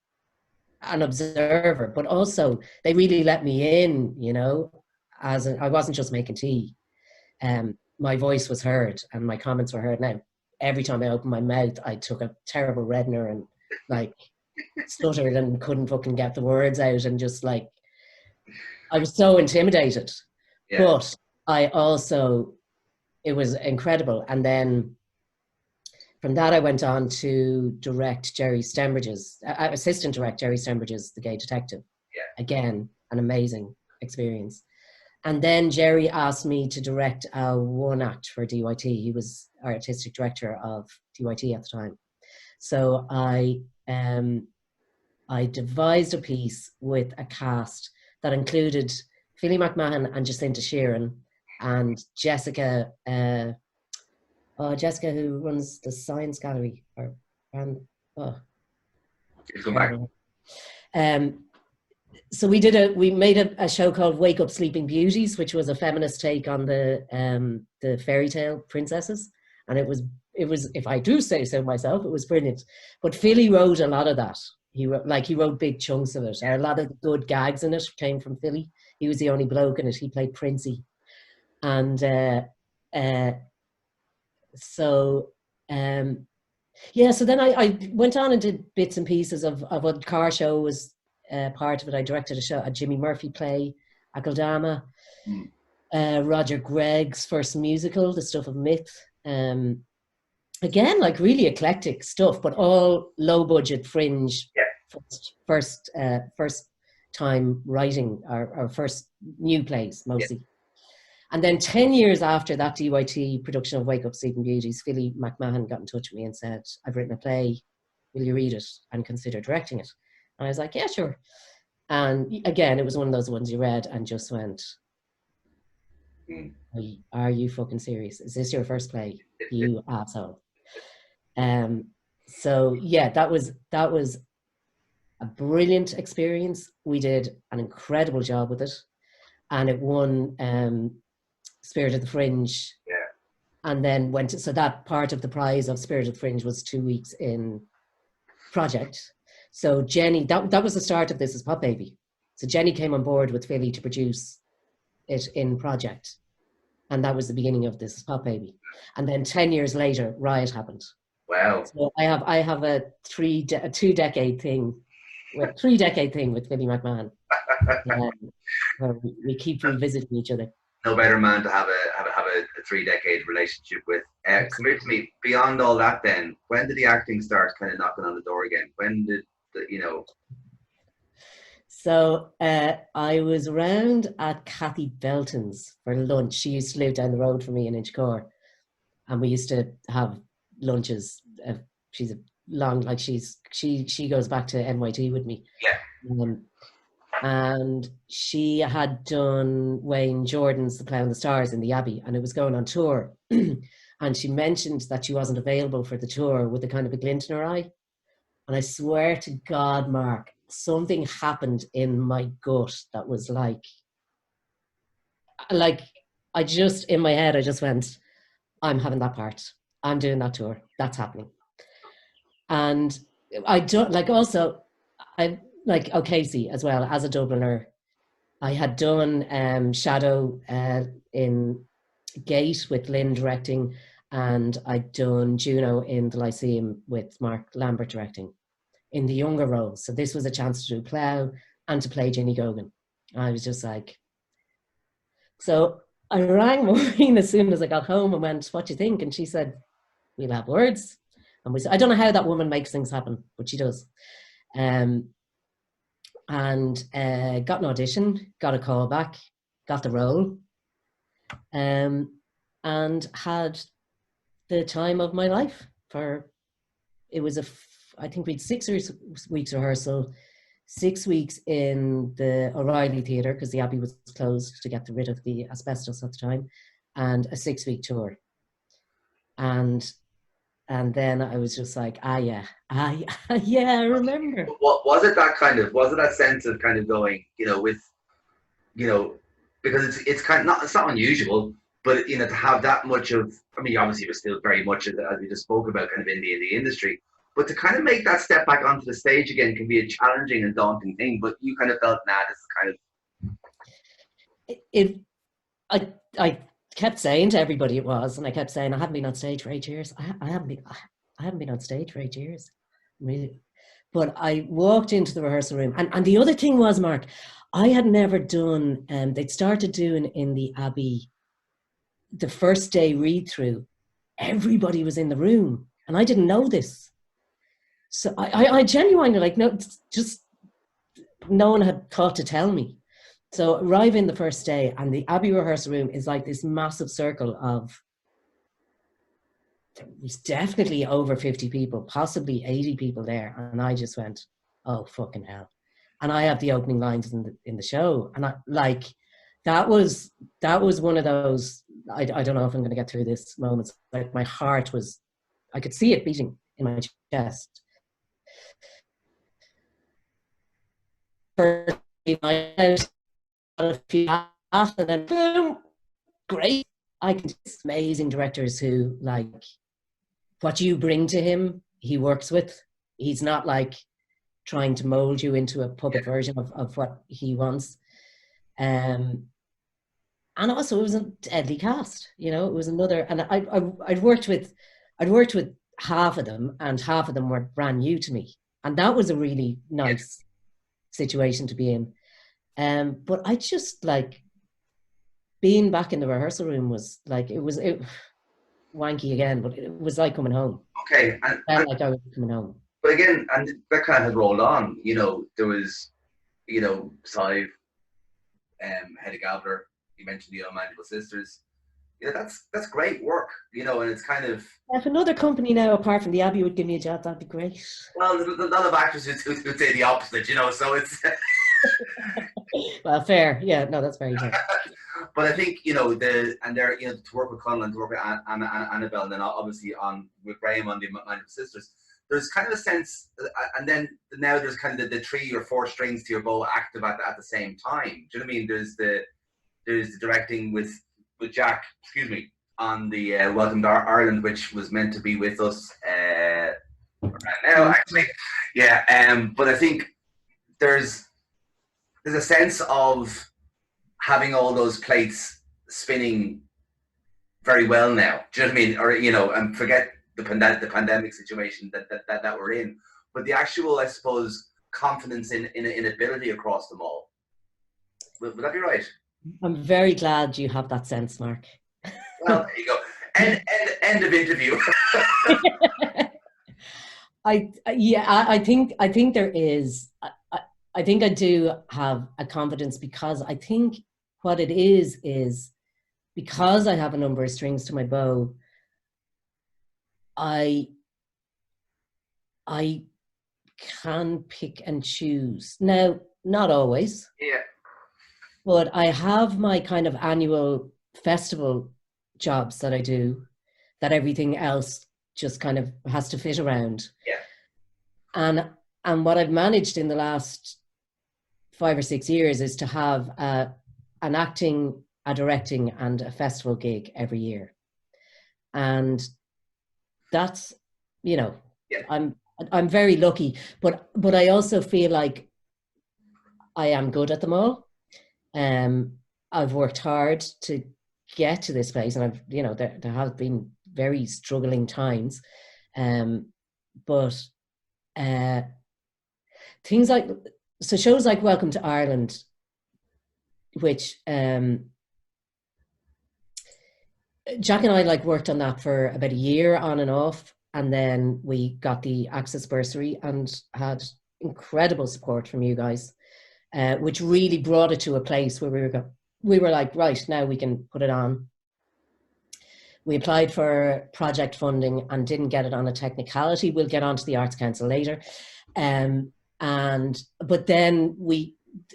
an observer, but also they really let me in, I wasn't just making tea. My voice was heard and my comments were heard. Now, every time I opened my mouth, I took a terrible reddener and stuttered and couldn't fucking get the words out, and just I was so intimidated. Yeah. But I also it was incredible. And then from that, I went on to direct Jerry Stembridge's, assistant direct Jerry Stembridge's The Gay Detective. Yeah. Again, an amazing experience. And then Jerry asked me to direct a one act for DYT. He was artistic director of DYT at the time. So I devised a piece with a cast that included Philly McMahon and Jacinta Sheeran and Jessica, Jessica who runs the Science Gallery. Come back. So we made a show called Wake Up Sleeping Beauties, which was a feminist take on the fairy tale princesses, and it was, if I do say so myself, it was brilliant. But Philly wrote a lot of that. He wrote big chunks of it. A lot of the good gags in it came from Philly. He was the only bloke in it. He played Princey, and so then I went on and did bits and pieces of a car show was part of it. I directed a Jimmy Murphy play, Akeldama, Roger Gregg's first musical, The Stuff of Myth. Again, like really eclectic stuff, but all low budget, fringe, first time writing or first new plays mostly. And then 10 years after that DYT production of Wake Up Sleeping Beauties, Philly McMahon got in touch with me and said, I've written a play, will you read it and consider directing it? And I was like, yeah, sure. And again, it was one of those ones you read and just went, are you fucking serious? Is this your first play? You asshole. So yeah, that was a brilliant experience. We did an incredible job with it. And it won Spirit of the Fringe. Yeah. And then so that part of the prize of Spirit of the Fringe was 2 weeks in project. So Jenny, that was the start of This Is Pop Baby. So Jenny came on board with Philly to produce it in project. And that was the beginning of This Is Pop Baby. And then 10 years later, Riot happened. Wow. So I have a 2-decade thing with Philly McMahon. Where we keep revisiting each other. No better man to have a 3-decade relationship with. Come here to me. Beyond all that, then, when did the acting start kind of knocking on the door again? When did So I was around at Kathy Belton's for lunch. She used to live down the road from me in Inchicore, and we used to have lunches. She's a long, like she goes back to NYT with me. Yeah. And she had done Wayne Jordan's The Plough and the Stars in the Abbey, and it was going on tour. And she mentioned that she wasn't available for the tour with a kind of a glint in her eye. And I swear to God, Mark, something happened in my gut that was like I just, in my head, I just went, I'm having that part. I'm doing that tour. That's happening. And I don't, like, also, I like O'Casey as well, as a Dubliner. I had done Shadow in Gate with Lynn directing, and I'd done Juno in the Lyceum with Mark Lambert directing in the younger roles. So this was a chance to do Plough and to play Ginny Gogan. I was just like, so I rang Maureen as soon as I got home and went, what do you think? And she said, we'll have words. And we said, I don't know how that woman makes things happen, but she does. And got an audition, got a call back, got the role, and had the time of my life. It was I think we had 6 weeks rehearsal, 6 weeks in the O'Reilly Theatre because the Abbey was closed to get rid of the asbestos at the time, and a 6-week tour. And then I was just like, yeah, I remember. What was it? That sense of kind of going, because it's kind of it's not unusual, but to have that much of, I mean, obviously we're still very much, as we just spoke about, kind of in the industry, but to kind of make that step back onto the stage again can be a challenging and daunting thing. But you kind of felt, this is kind of. I kept saying to everybody it was, and I kept saying I haven't been on stage for 8 years. I haven't been on stage for 8 years, really. But I walked into the rehearsal room, and the other thing was, Mark, I had never done. They'd started doing in the Abbey the first day read through, everybody was in the room, and I didn't know this. So I genuinely, like, no, just no one had thought to tell me. So arriving the first day, and the Abbey rehearsal room is like this massive circle of, there was definitely over 50 people, possibly 80 people there. And I just went, oh, fucking hell. And I have the opening lines in the show. And I, like, that was one of those, I don't know if I'm going to get through this moments. Like, my heart was, I could see it beating in my chest. First night out, a few laughs, and then boom, great. I can see amazing directors who, like, what you bring to him, he works with. He's not like trying to mold you into a puppet version of what he wants. And also, it was a deadly cast. You know, it was another. And I'd worked with half of them, and half of them were brand new to me, and that was a really nice situation to be in. But I just, like, being back in the rehearsal room was like, it wanky again, but it was like coming home. Okay. I felt like I was coming home. But again, and that kind of had rolled on, you know, there was, you know, Sive, Hedda Gabler, you mentioned the Unmanageable Sisters. Yeah, that's great work, you know, and it's kind of... If another company now, apart from the Abbey, would give me a job, that'd be great. Well, there's a lot of actors who'd say the opposite, you know, so it's... Well, fair. Yeah, no, that's very true. But I think, you know, you know, to work with Conal and to work with Annabelle, and then obviously with Graham on the Unmanageable Sisters, there's kind of a sense, and then now there's kind of the 3 or 4 strings to your bow active at the same time. Do you know what I mean? There's the directing with Jack, excuse me, on the Welcome to Ireland, which was meant to be with us right now, actually. Yeah, but I think there's a sense of having all those plates spinning very well now. Do you know what I mean? Or, you know, and forget the pandemic situation that we're in, but the actual, I suppose, confidence in ability across them all. Would that be right? I'm very glad you have that sense, Mark. Well, there you go. End of interview. I think there is. I think I do have a confidence, because I think what it is because I have a number of strings to my bow, I can pick and choose. Now, not always. Yeah. But I have my kind of annual festival jobs that I do, that everything else just kind of has to fit around. Yeah. And what I've managed in the last 5 or 6 years is to have an acting, a directing, and a festival gig every year. And that's, you know, yeah. I'm very lucky, but I also feel like I am good at them all. I've worked hard to get to this place, and I've, you know, there have been very struggling times, but things like, so shows like Welcome to Ireland, which Jack and I, like, worked on that for about a year on and off, and then we got the Access bursary and had incredible support from you guys, which really brought it to a place where we were like, right, now we can put it on. We applied for project funding and didn't get it on a technicality. We'll get onto the Arts Council later. But then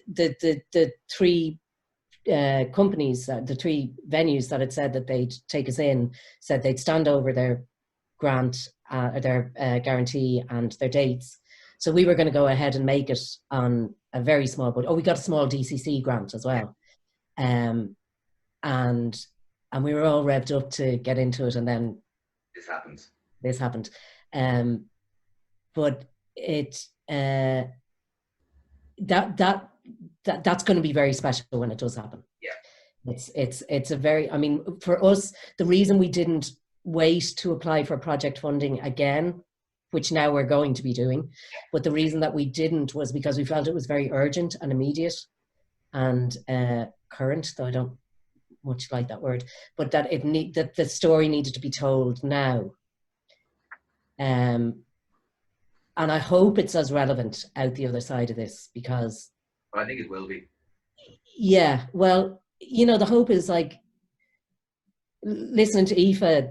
the 3 companies, the 3 venues that had said that they'd take us in, said they'd stand over their grant, their guarantee and their dates. So we were going to go ahead and make it on a very small budget. Oh, we got a small DCC grant as well. And we were all revved up to get into it, and then this happened. But it that's going to be very special when it does happen. Yeah. It's a very, I mean, for us, the reason we didn't wait to apply for project funding again, which now we're going to be doing, but the reason that we didn't was because we felt it was very urgent and immediate and current, though I don't much like that word, but that that the story needed to be told now. And I hope it's as relevant out the other side of this, because I think it will be. Yeah, well, the hope is like listening to Aoife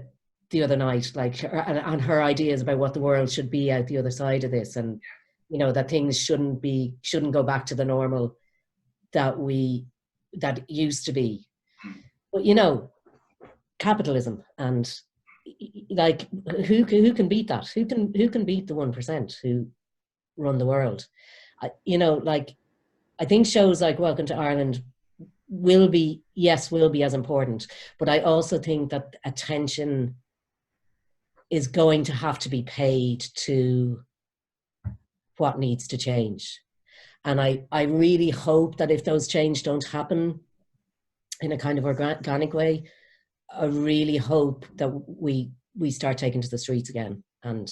the other night, like and her ideas about what the world should be out the other side of this, and that things shouldn't go back to the normal that used to be. But capitalism, and like who can beat that? Who can beat the 1% who run the world? Like I think shows like Welcome to Ireland will be as important, but I also think that attention is going to have to be paid to what needs to change. And I really hope that if those changes don't happen in a kind of organic way, I really hope that we start taking to the streets again and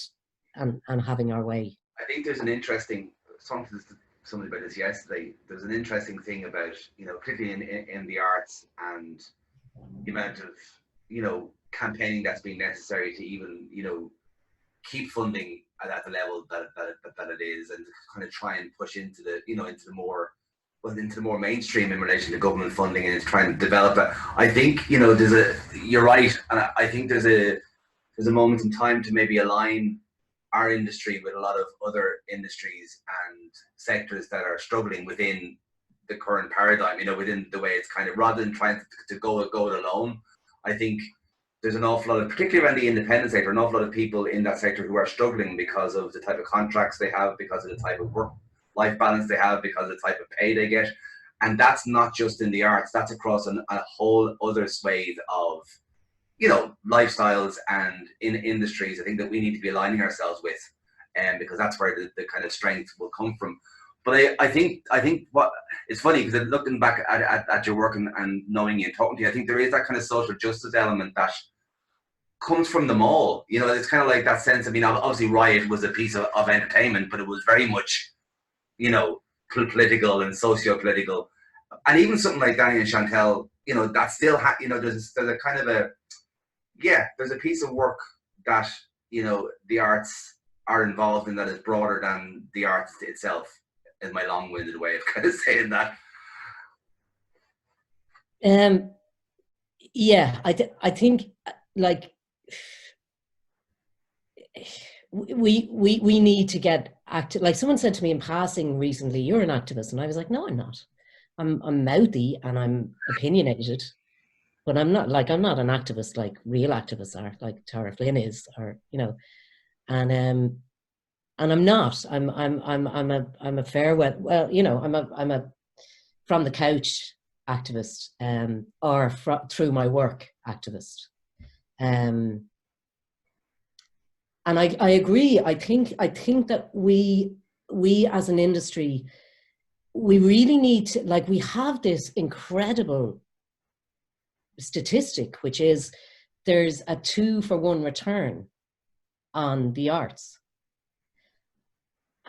having our way. I think there's an interesting, somebody about this yesterday, there's an interesting thing about, particularly in the arts, and the amount of, campaigning that's been necessary to even, keep funding at the level that it is, and to kind of try and push into the, into the more mainstream in relation to government funding, and to try and develop it. I think, you're right, and I think there's a moment in time to maybe align our industry with a lot of other industries and sectors that are struggling within the current paradigm, within the way it's kind of, rather than trying to go it alone. I think there's an awful lot of, particularly around the independent sector, an awful lot of people in that sector who are struggling because of the type of contracts they have, because of the type of work-life balance they have, because of the type of pay they get. And that's not just in the arts, that's across a whole other swathe of, lifestyles and in industries, I think that we need to be aligning ourselves with, because that's where the kind of strength will come from. But I think what it's funny, because looking back at your work and knowing you and talking to you, I think there is that kind of social justice element that comes from them all. It's kind of like that sense. I mean, obviously Riot was a piece of entertainment, but it was very much, political and socio-political. And even something like Danny and Chantel, that still there's a kind of there's a piece of work that, the arts are involved in that is broader than the arts itself, is my long-winded way of kind of saying that. I think like we need to get active. Like someone said to me in passing recently, "You're an activist," and I was like, "No, I'm not. I'm mouthy and I'm opinionated, but I'm not an activist like real activists are, like Tara Flynn is, or and I'm not. I'm a fair well, I'm a from the couch activist, or through my work activist, and I agree. I think that we as an industry, we really need to, like, we have this incredible statistic, which is there's a 2-for-1 return on the arts.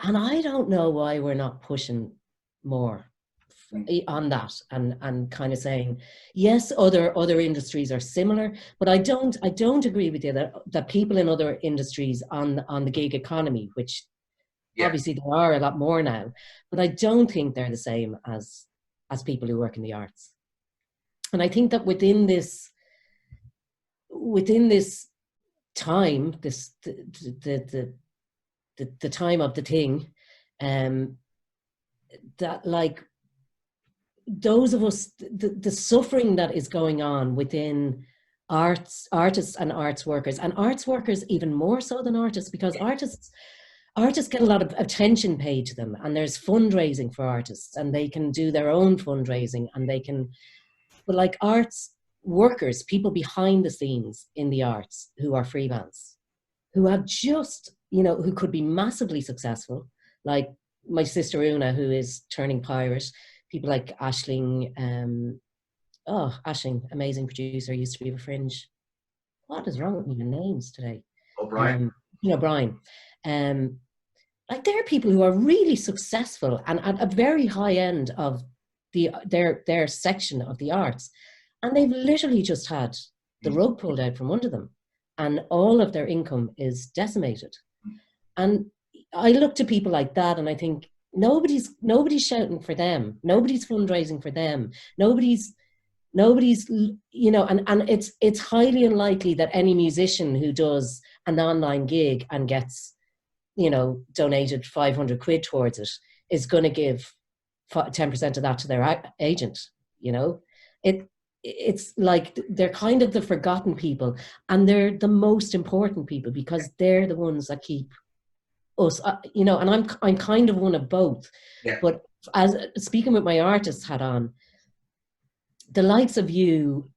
And I don't know why we're not pushing more on that, and kind of saying, yes, other industries are similar, but I don't agree with you that people in other industries on the gig economy, which obviously there are a lot more now, but I don't think they're the same as people who work in the arts. And I think that within this time, the time of the thing, that like those of us, the suffering that is going on within artists and arts workers even more so than artists, because artists get a lot of attention paid to them, and there's fundraising for artists, and they can do their own fundraising, and but like arts workers, people behind the scenes in the arts who are freelance, who have just, who could be massively successful, like my sister Una, who is turning pirate, people like Aisling, Aisling, amazing producer, used to be with Fringe. What is wrong with me with names today? O'Brien. O'Brien. Like, there are people who are really successful and at a very high end of their section of the arts, and they've literally just had the rug pulled out from under them, and all of their income is decimated. And I look to people like that and I think nobody's shouting for them, nobody's fundraising for them, nobody's you know, and it's highly unlikely that any musician who does an online gig and gets, you know, donated 500 quid towards it is going to give 10% of that to their agent. You know, it's like they're kind of the forgotten people, and they're the most important people because they're the ones that keep us, you know. And I'm kind of one of both. Yeah. But as speaking with my artist hat on, the likes of you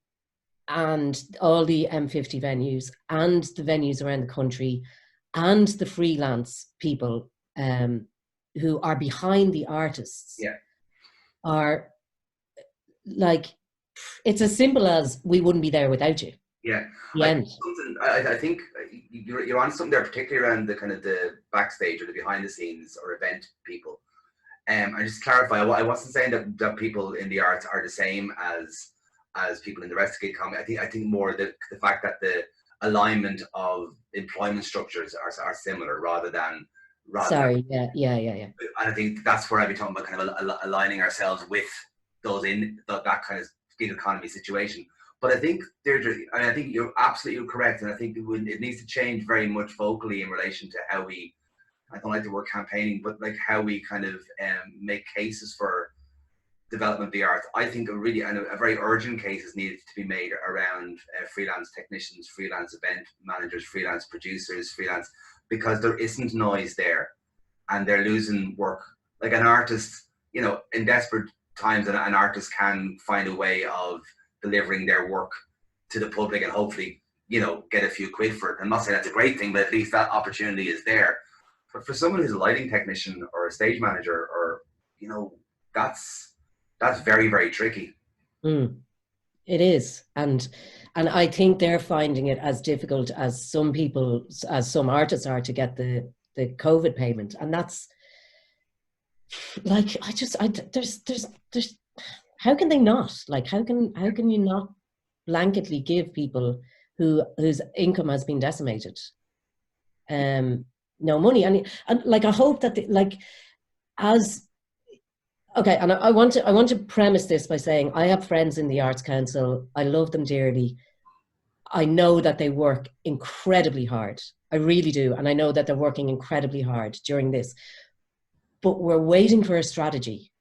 and all the M50 venues and the venues around the country and the freelance people who are behind the artists are like, it's as simple as we wouldn't be there without you. Yeah. I think you're on something there, particularly around the kind of the backstage or the behind the scenes or event people. I just clarify, I wasn't saying that people in the arts are the same as people in the rest of gig comedy. I think more the fact that the alignment of employment structures are similar rather than. Yeah. And I think that's where I'd be talking about kind of aligning ourselves with those in that kind of gig economy situation. But I think, Deirdre, I think you're absolutely correct, and I think it needs to change very much vocally in relation to how we, I don't like the word campaigning, but like how we kind of make cases for development of the arts. I think a very urgent case is needed to be made around freelance technicians, freelance event managers, freelance producers, because there isn't noise there, and they're losing work. Like an artist, you know, in desperate times, an artist can find a way of delivering their work to the public and hopefully, you know, get a few quid for it. I'm not saying that's a great thing, but at least that opportunity is there. But for someone who's a lighting technician or a stage manager, or, you know, that's very, very tricky. It is. And I think they're finding it as difficult as some artists are to get the COVID payment. And that's like, there's how can they not? Like, how can you not blanketly give people whose income has been decimated no money? And like, I hope that okay, and I want to premise this by saying I have friends in the Arts Council. I love them dearly. I know that they work incredibly hard. I really do. And I know that they're working incredibly hard during this. But we're waiting for a strategy,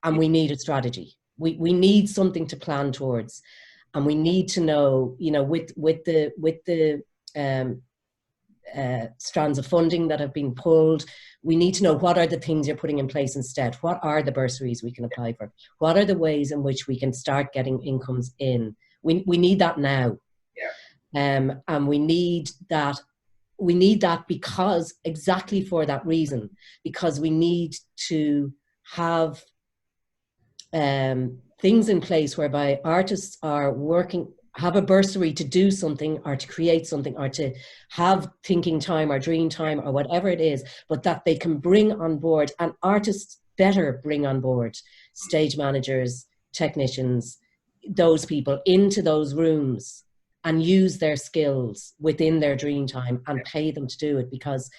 and we need a strategy. We need something to plan towards, and we need to know, you know, with the strands of funding that have been pulled, we need to know what are the things you're putting in place instead. What are the bursaries we can apply for? What are the ways in which we can start getting incomes in? We need that now. Yeah. And we need that. We need that because exactly for that reason, because we need to have things in place whereby artists are have a bursary to do something or to create something or to have thinking time or dream time or whatever it is, but that they can bring on board, and artists better bring on board stage managers, technicians, those people into those rooms and use their skills within their dream time and pay them to do it, because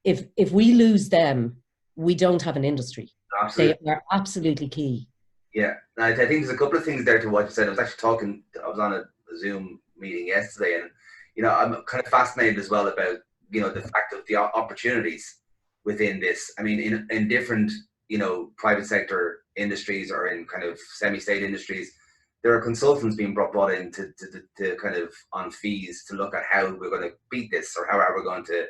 if we lose them, we don't have an industry. Absolutely. They are absolutely key. Yeah, I think there's a couple of things there to what you said. I was on a Zoom meeting yesterday, and, you know, I'm kind of fascinated as well about, you know, the fact of the opportunities within this. I mean, in different, you know, private sector industries or in kind of semi-state industries, there are consultants being brought in to kind of on fees to look at how we're going to beat this or how are we going to.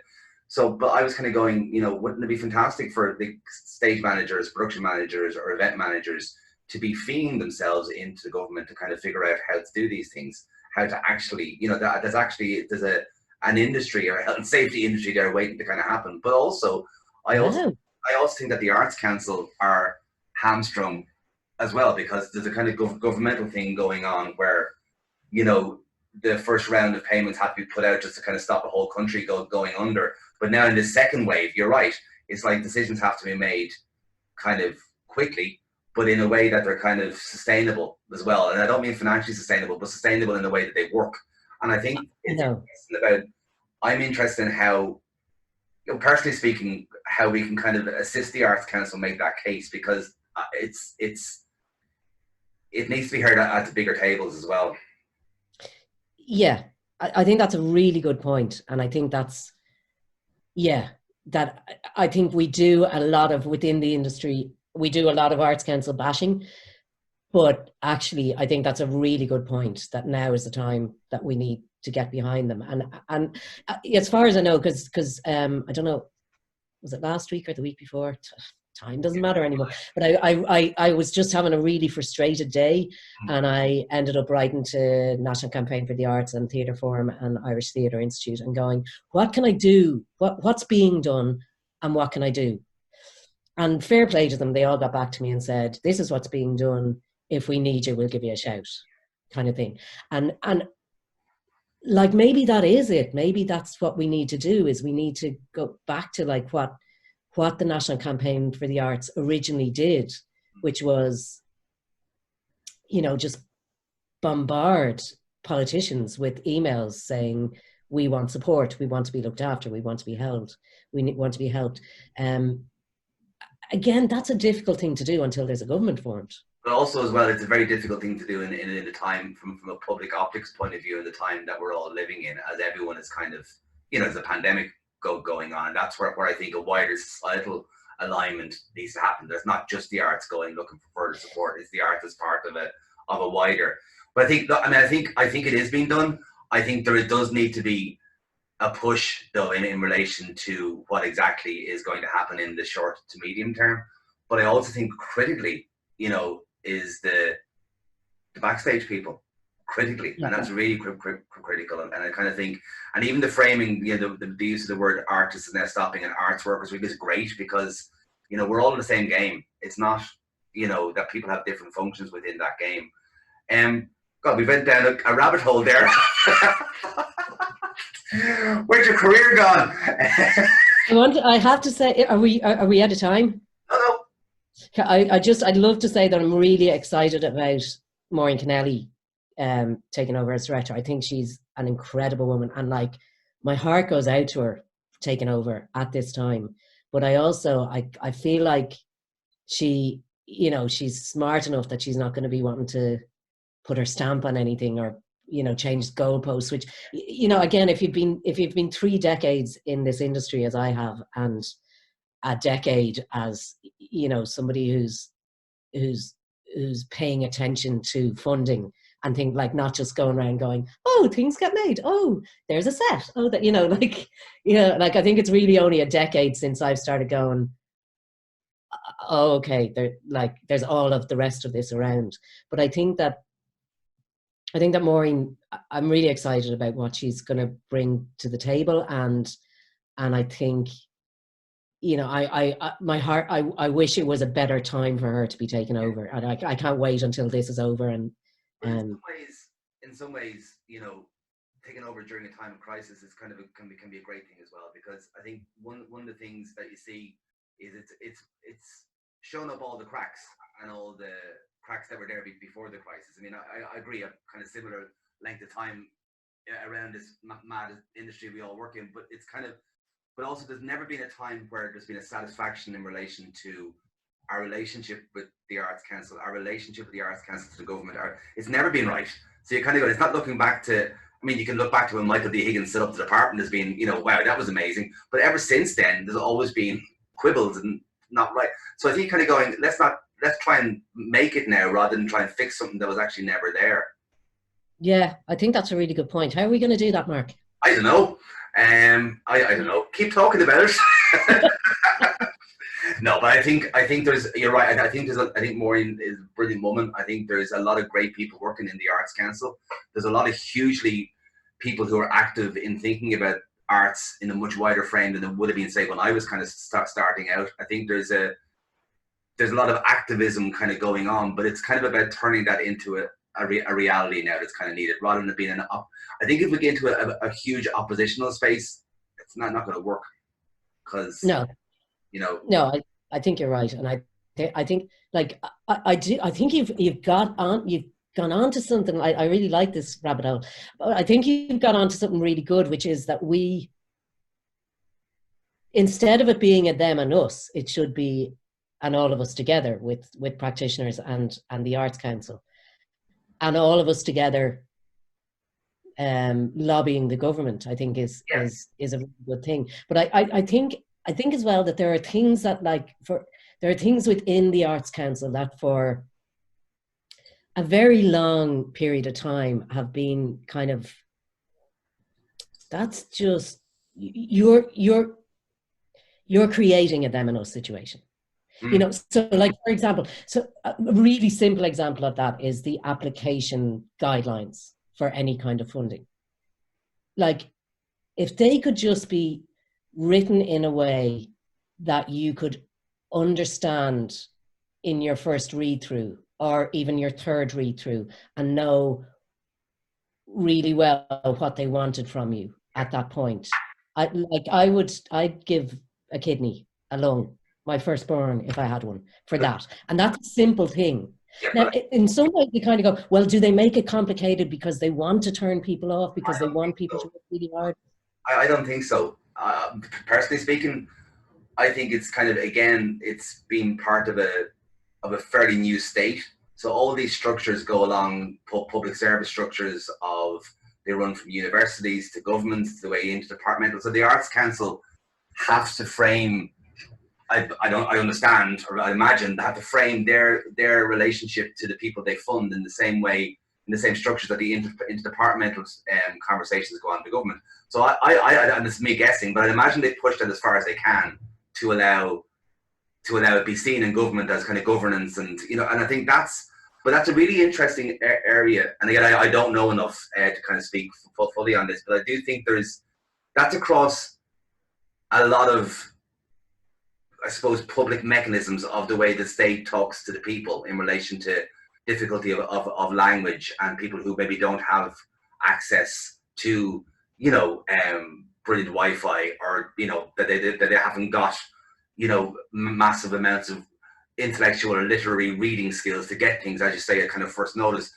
So, but I was kind of going, you know, wouldn't it be fantastic for the stage managers, production managers, or event managers to be feeing themselves into the government to kind of figure out how to do these things, how to actually, you know, there's an industry or a health and safety industry there waiting to kind of happen. But also, I also think that the Arts Council are hamstrung as well, because there's a kind of governmental thing going on where, you know, the first round of payments had to be put out just to kind of stop a whole country going under. But now in the second wave, you're right, it's like decisions have to be made kind of quickly, but in a way that they're kind of sustainable as well. And I don't mean financially sustainable, but sustainable in the way that they work. And I think it's interesting about, I'm interested in how, you know, personally speaking, how we can kind of assist the Arts Council make that case, because it needs to be heard at the bigger tables as well. Yeah, I think that's a really good point. And I think that's, yeah, that I think we do a lot of, within the industry, we do a lot of Arts Council bashing, but actually I think that's a really good point, that now is the time that we need to get behind them. And as far as I know, because I don't know, was it last week or the week before? Time doesn't matter anymore. But I was just having a really frustrated day, and I ended up writing to National Campaign for the Arts and Theatre Forum and Irish Theatre Institute and going, what can I do? What's being done, and what can I do? And fair play to them, they all got back to me and said, this is what's being done. If we need you, we'll give you a shout, kind of thing. And like, maybe that is it. Maybe that's what we need to do, is we need to go back to like what the National Campaign for the Arts originally did, which was, you know, just bombard politicians with emails saying, we want support, we want to be looked after, we want to be held, we want to be helped. Again, that's a difficult thing to do until there's a government formed. But also as well, it's a very difficult thing to do in the time, from a public optics point of view, in the time that we're all living in, as everyone is kind of, you know, there's a pandemic going on. And that's where I think a wider societal alignment needs to happen. There's not just the arts going looking for further support. It's the arts as part of a wider. But I think it is being done. I think there does need to be a push, though, in relation to what exactly is going to happen in the short to medium term. But I also think critically, you know, is the backstage people, critically, and that's really critical. And I kind of think, and even the framing, you know, the use of the word artists is now stopping, and arts workers week is great, because, you know, we're all in the same game. It's not, you know, that people have different functions within that game. God, we went down a rabbit hole there. Where's your career gone? I have to say, are we out of time? No. I'd love to say that I'm really excited about Maureen Kennelly taking over as director. I think she's an incredible woman, and like, my heart goes out to her taking over at this time. But I also, I feel like she, you know, she's smart enough that she's not going to be wanting to put her stamp on anything, or, you know, change goalposts, which, you know, again, if you've been 3 decades in this industry as I have, and a decade as, you know, somebody who's paying attention to funding and think, like, not just going around going, oh, things get made, oh, there's a set, oh, that, you know, like, you know, like, I think it's really only a decade since I've started going, oh, okay, there's all of the rest of this around. But I think that Maureen, I'm really excited about what she's going to bring to the table, and I think, you know, my heart, I wish it was a better time for her to be taken over, and I can't wait until this is over. And in some ways, you know, taking over during a time of crisis is kind of can be a great thing as well, because I think one of the things that you see is it's shown up all the cracks and all the cracks that were there before the crisis. I mean, I agree, a kind of similar length of time around this mad industry we all work in, but it's kind of, but also there's never been a time where there's been a satisfaction in relation to our relationship with the Arts Council, our relationship with the Arts Council to the government. It's never been right. So you kind of go, it's not looking back to, I mean, you can look back to when Michael D. Higgins set up the department as being, you know, wow, that was amazing. But ever since then, there's always been quibbles and not right. So I think kind of going, let's try and make it now rather than try and fix something that was actually never there. Yeah, I think that's a really good point. How are we going to do that, Mark? I don't know. I don't know. Keep talking about it. No, but I think you're right. I think Maureen is a brilliant woman. I think there's a lot of great people working in the Arts Council. There's a lot of hugely people who are active in thinking about arts in a much wider frame than it would have been, say, when I was kind of starting out. I think there's a lot of activism kind of going on, but it's kind of about turning that into a reality now that's kind of needed, rather than it being I think if we get into a huge oppositional space, it's not going to work, because no, you know. No, I think you're right, and I I think like I do. I think you've gone on to something. I really like this rabbit hole, but I think you've got on to something really good, which is that we, instead of it being a them and us, it should be an all of us together with practitioners and the Arts Council, and all of us together lobbying the government. I think is a really good thing. But I think as well that there are things that there are things within the Arts Council that for a very long period of time have been kind of, that's just you're creating a them and us situation. You know, so like, for example, so a really simple example of that is the application guidelines for any kind of funding. Like, if they could just be written in a way that you could understand in your first read through or even your third read through and know really well what they wanted from you at that point. I'd give a kidney, a lung, my firstborn, if I had one, for that. And that's a simple thing. Now, in some ways, you kind of go, well, do they make it complicated because they want to turn people off, because they want people to work really hard? I don't think so. Personally speaking, I think it's kind of, again, it's been part of a fairly new state. So all these structures go along, public service structures they run from universities to governments, the way into departmental. So the Arts Council have to frame, I understand, or I imagine, they have to frame their relationship to the people they fund in the same way, in the same structures that the interdepartmental conversations go on in the government. So and this is me guessing, but I imagine they pushed it as far as they can to allow it be seen in government as kind of governance, and and I think that's a really interesting area. And again, I don't know enough to kind of speak fully on this, but I do think that's across a lot of, I suppose, public mechanisms of the way the state talks to the people in relation to difficulty of language and people who maybe don't have access to, brilliant Wi-Fi, or, that they haven't got, massive amounts of intellectual or literary reading skills to get things, as you say, at kind of first notice.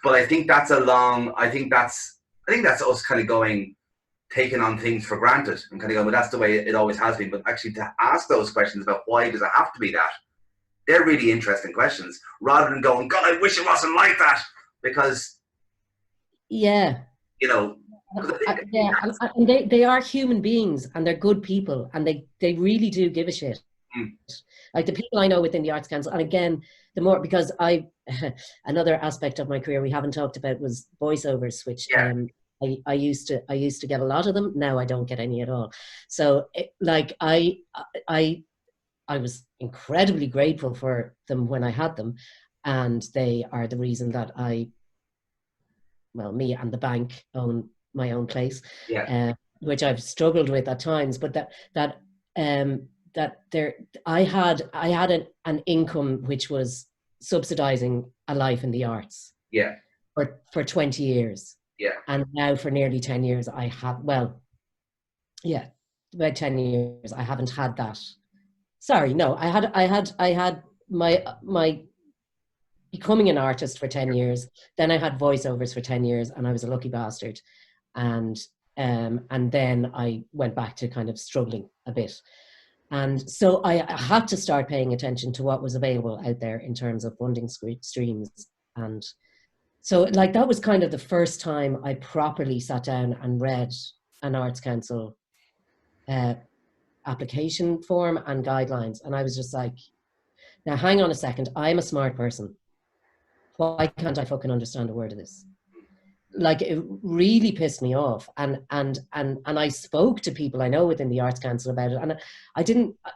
But I think that's I think that's us kind of taking on things for granted and kind of going, well, that's the way it always has been. But actually, to ask those questions about why does it have to be that, they're really interesting questions, rather than going, God, I wish it wasn't like that, because and they are human beings, and they're good people, and they really do give a shit. Like the people I know within the Arts Council, and again, the more, because another aspect of my career we haven't talked about was voiceovers, which I used to get a lot of them. Now I don't get any at all. So I was incredibly grateful for them when I had them, and they are the reason that me and the bank own my own place, which I've struggled with at times, but I had an income which was subsidizing a life in the arts for 20 years. And now for nearly 10 years I have, about 10 years I haven't had that. Sorry, no, I had my becoming an artist for 10 years. Then I had voiceovers for 10 years, and I was a lucky bastard. And then I went back to kind of struggling a bit. And so I had to start paying attention to what was available out there in terms of funding streams. And so that was kind of the first time I properly sat down and read an Arts Council application form and guidelines. And I was just like, now hang on a second, I'm a smart person. Why can't I fucking understand a word of this? It really pissed me off, and I spoke to people I know within the Arts Council about it, and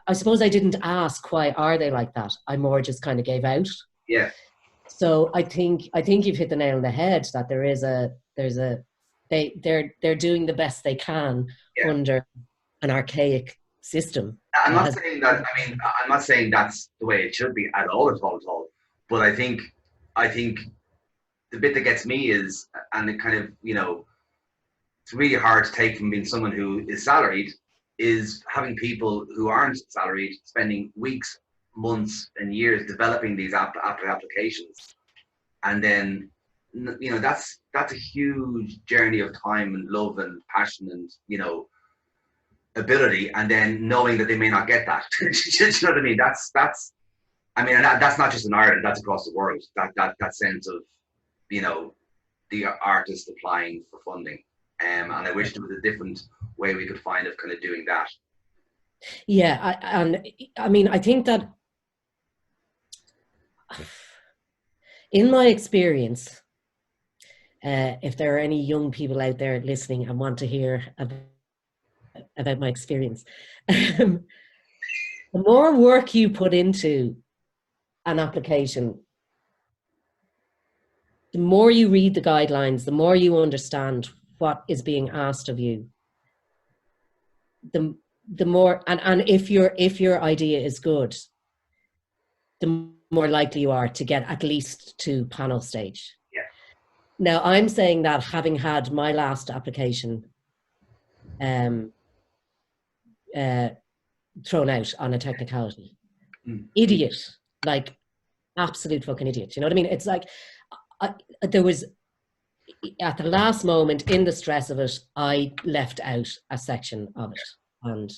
I suppose I didn't ask why are they like that. I more just kind of gave out. So I think you've hit the nail on the head, that they're doing the best they can under an archaic system. I'm not saying that. I mean, I'm not saying that's the way it should be at all. But I think the bit that gets me is, and it kind of, it's really hard to take from being someone who is salaried, is having people who aren't salaried spending weeks, months and years developing these applications, and then that's a huge journey of time and love and passion and ability, and then knowing that they may not get that. Do you know what I mean? That's I mean, and that's not just in Ireland, that's across the world, that sense of the artist applying for funding, and I wish there was a different way we could find of kind of doing that. Yeah, I mean, I think that in my experience, if there are any young people out there listening and want to hear about my experience, the more work you put into an application, the more you read the guidelines, the more you understand what is being asked of you, the more, and if your idea is good, the more likely you are to get at least to panel stage. Yeah. Now, I'm saying that having had my last application thrown out on a technicality. Idiot, like absolute fucking idiot. You know what I mean? It's like there was, at the last moment, in the stress of it, I left out a section of it, and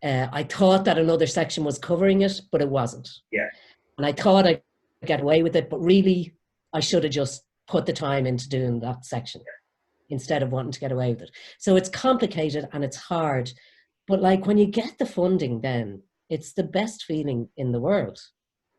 I thought that another section was covering it, but it wasn't. Yeah. And I thought I'd get away with it, but really I should have just put the time into doing that section instead of wanting to get away with it. So it's complicated and it's hard, but like when you get the funding, then it's the best feeling in the world.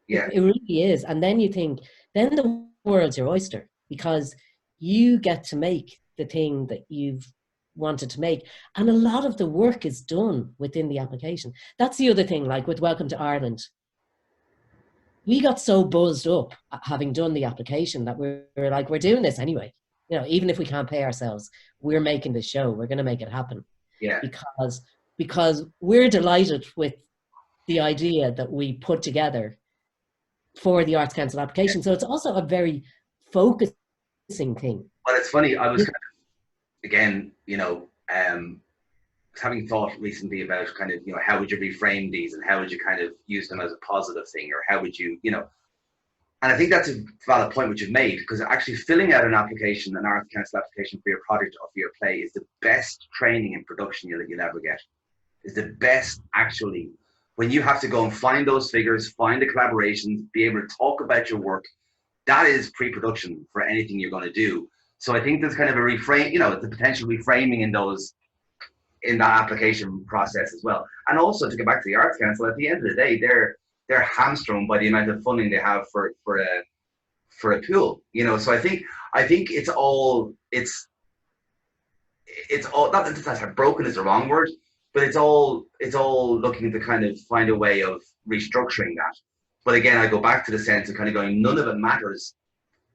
Yeah. It really is. And then you think, then the world's your oyster, because you get to make the thing that you've wanted to make. And a lot of the work is done within the application. That's the other thing, like with Welcome to Ireland. We got so buzzed up having done the application that we're like, we're doing this anyway. Even if we can't pay ourselves, we're making the show. We're going to make it happen. Yeah. Because we're delighted with the idea that we put together for the Arts Council application. So it's also a very focusing thing. Well, it's funny. I was again, having thought recently about kind of, how would you reframe these and how would you kind of use them as a positive thing, or how would you, and I think that's a valid point which you've made, because actually filling out an application, an Arts Council application for your project or for your play, is the best training in production you'll ever get. Is the best, actually, when you have to go and find those figures, find the collaborations, be able to talk about your work. That is pre-production for anything you're going to do. So I think there's kind of a reframe, the potential reframing in that application process as well. And also, to get back to the Arts Council, at the end of the day, they're hamstrung by the amount of funding they have for a pool. So I think it's all not that broken is the wrong word, but it's all looking to kind of find a way of restructuring that. But again, I go back to the sense of kind of going, none of it matters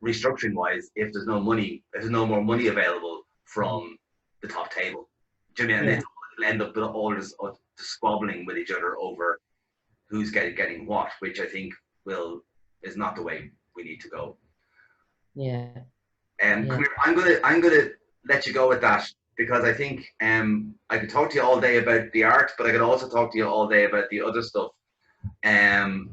restructuring wise if there's no more money available from the top table. Do you know what I mean? And it'll end up all just squabbling with each other over who's getting what, which I think is not the way we need to go. Yeah. Come here, I'm gonna let you go with that, because I think I could talk to you all day about the art, but I could also talk to you all day about the other stuff. And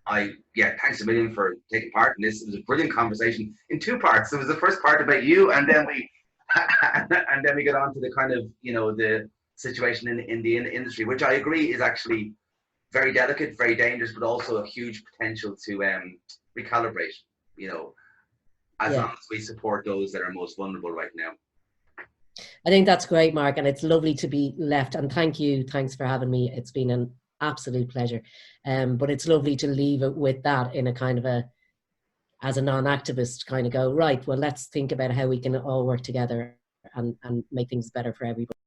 thanks a million for taking part in this. It was a brilliant conversation in two parts. There was the first part about you, and then we get on to the kind of the situation in the industry, which I agree is actually very delicate, very dangerous, but also a huge potential to recalibrate. As long as we support those that are most vulnerable right now. I think that's great, Mark, and it's lovely to be left. And thanks for having me. It's been an absolute pleasure. But it's lovely to leave it with that in a kind of as a non-activist, kind of go, right, well, let's think about how we can all work together and make things better for everybody.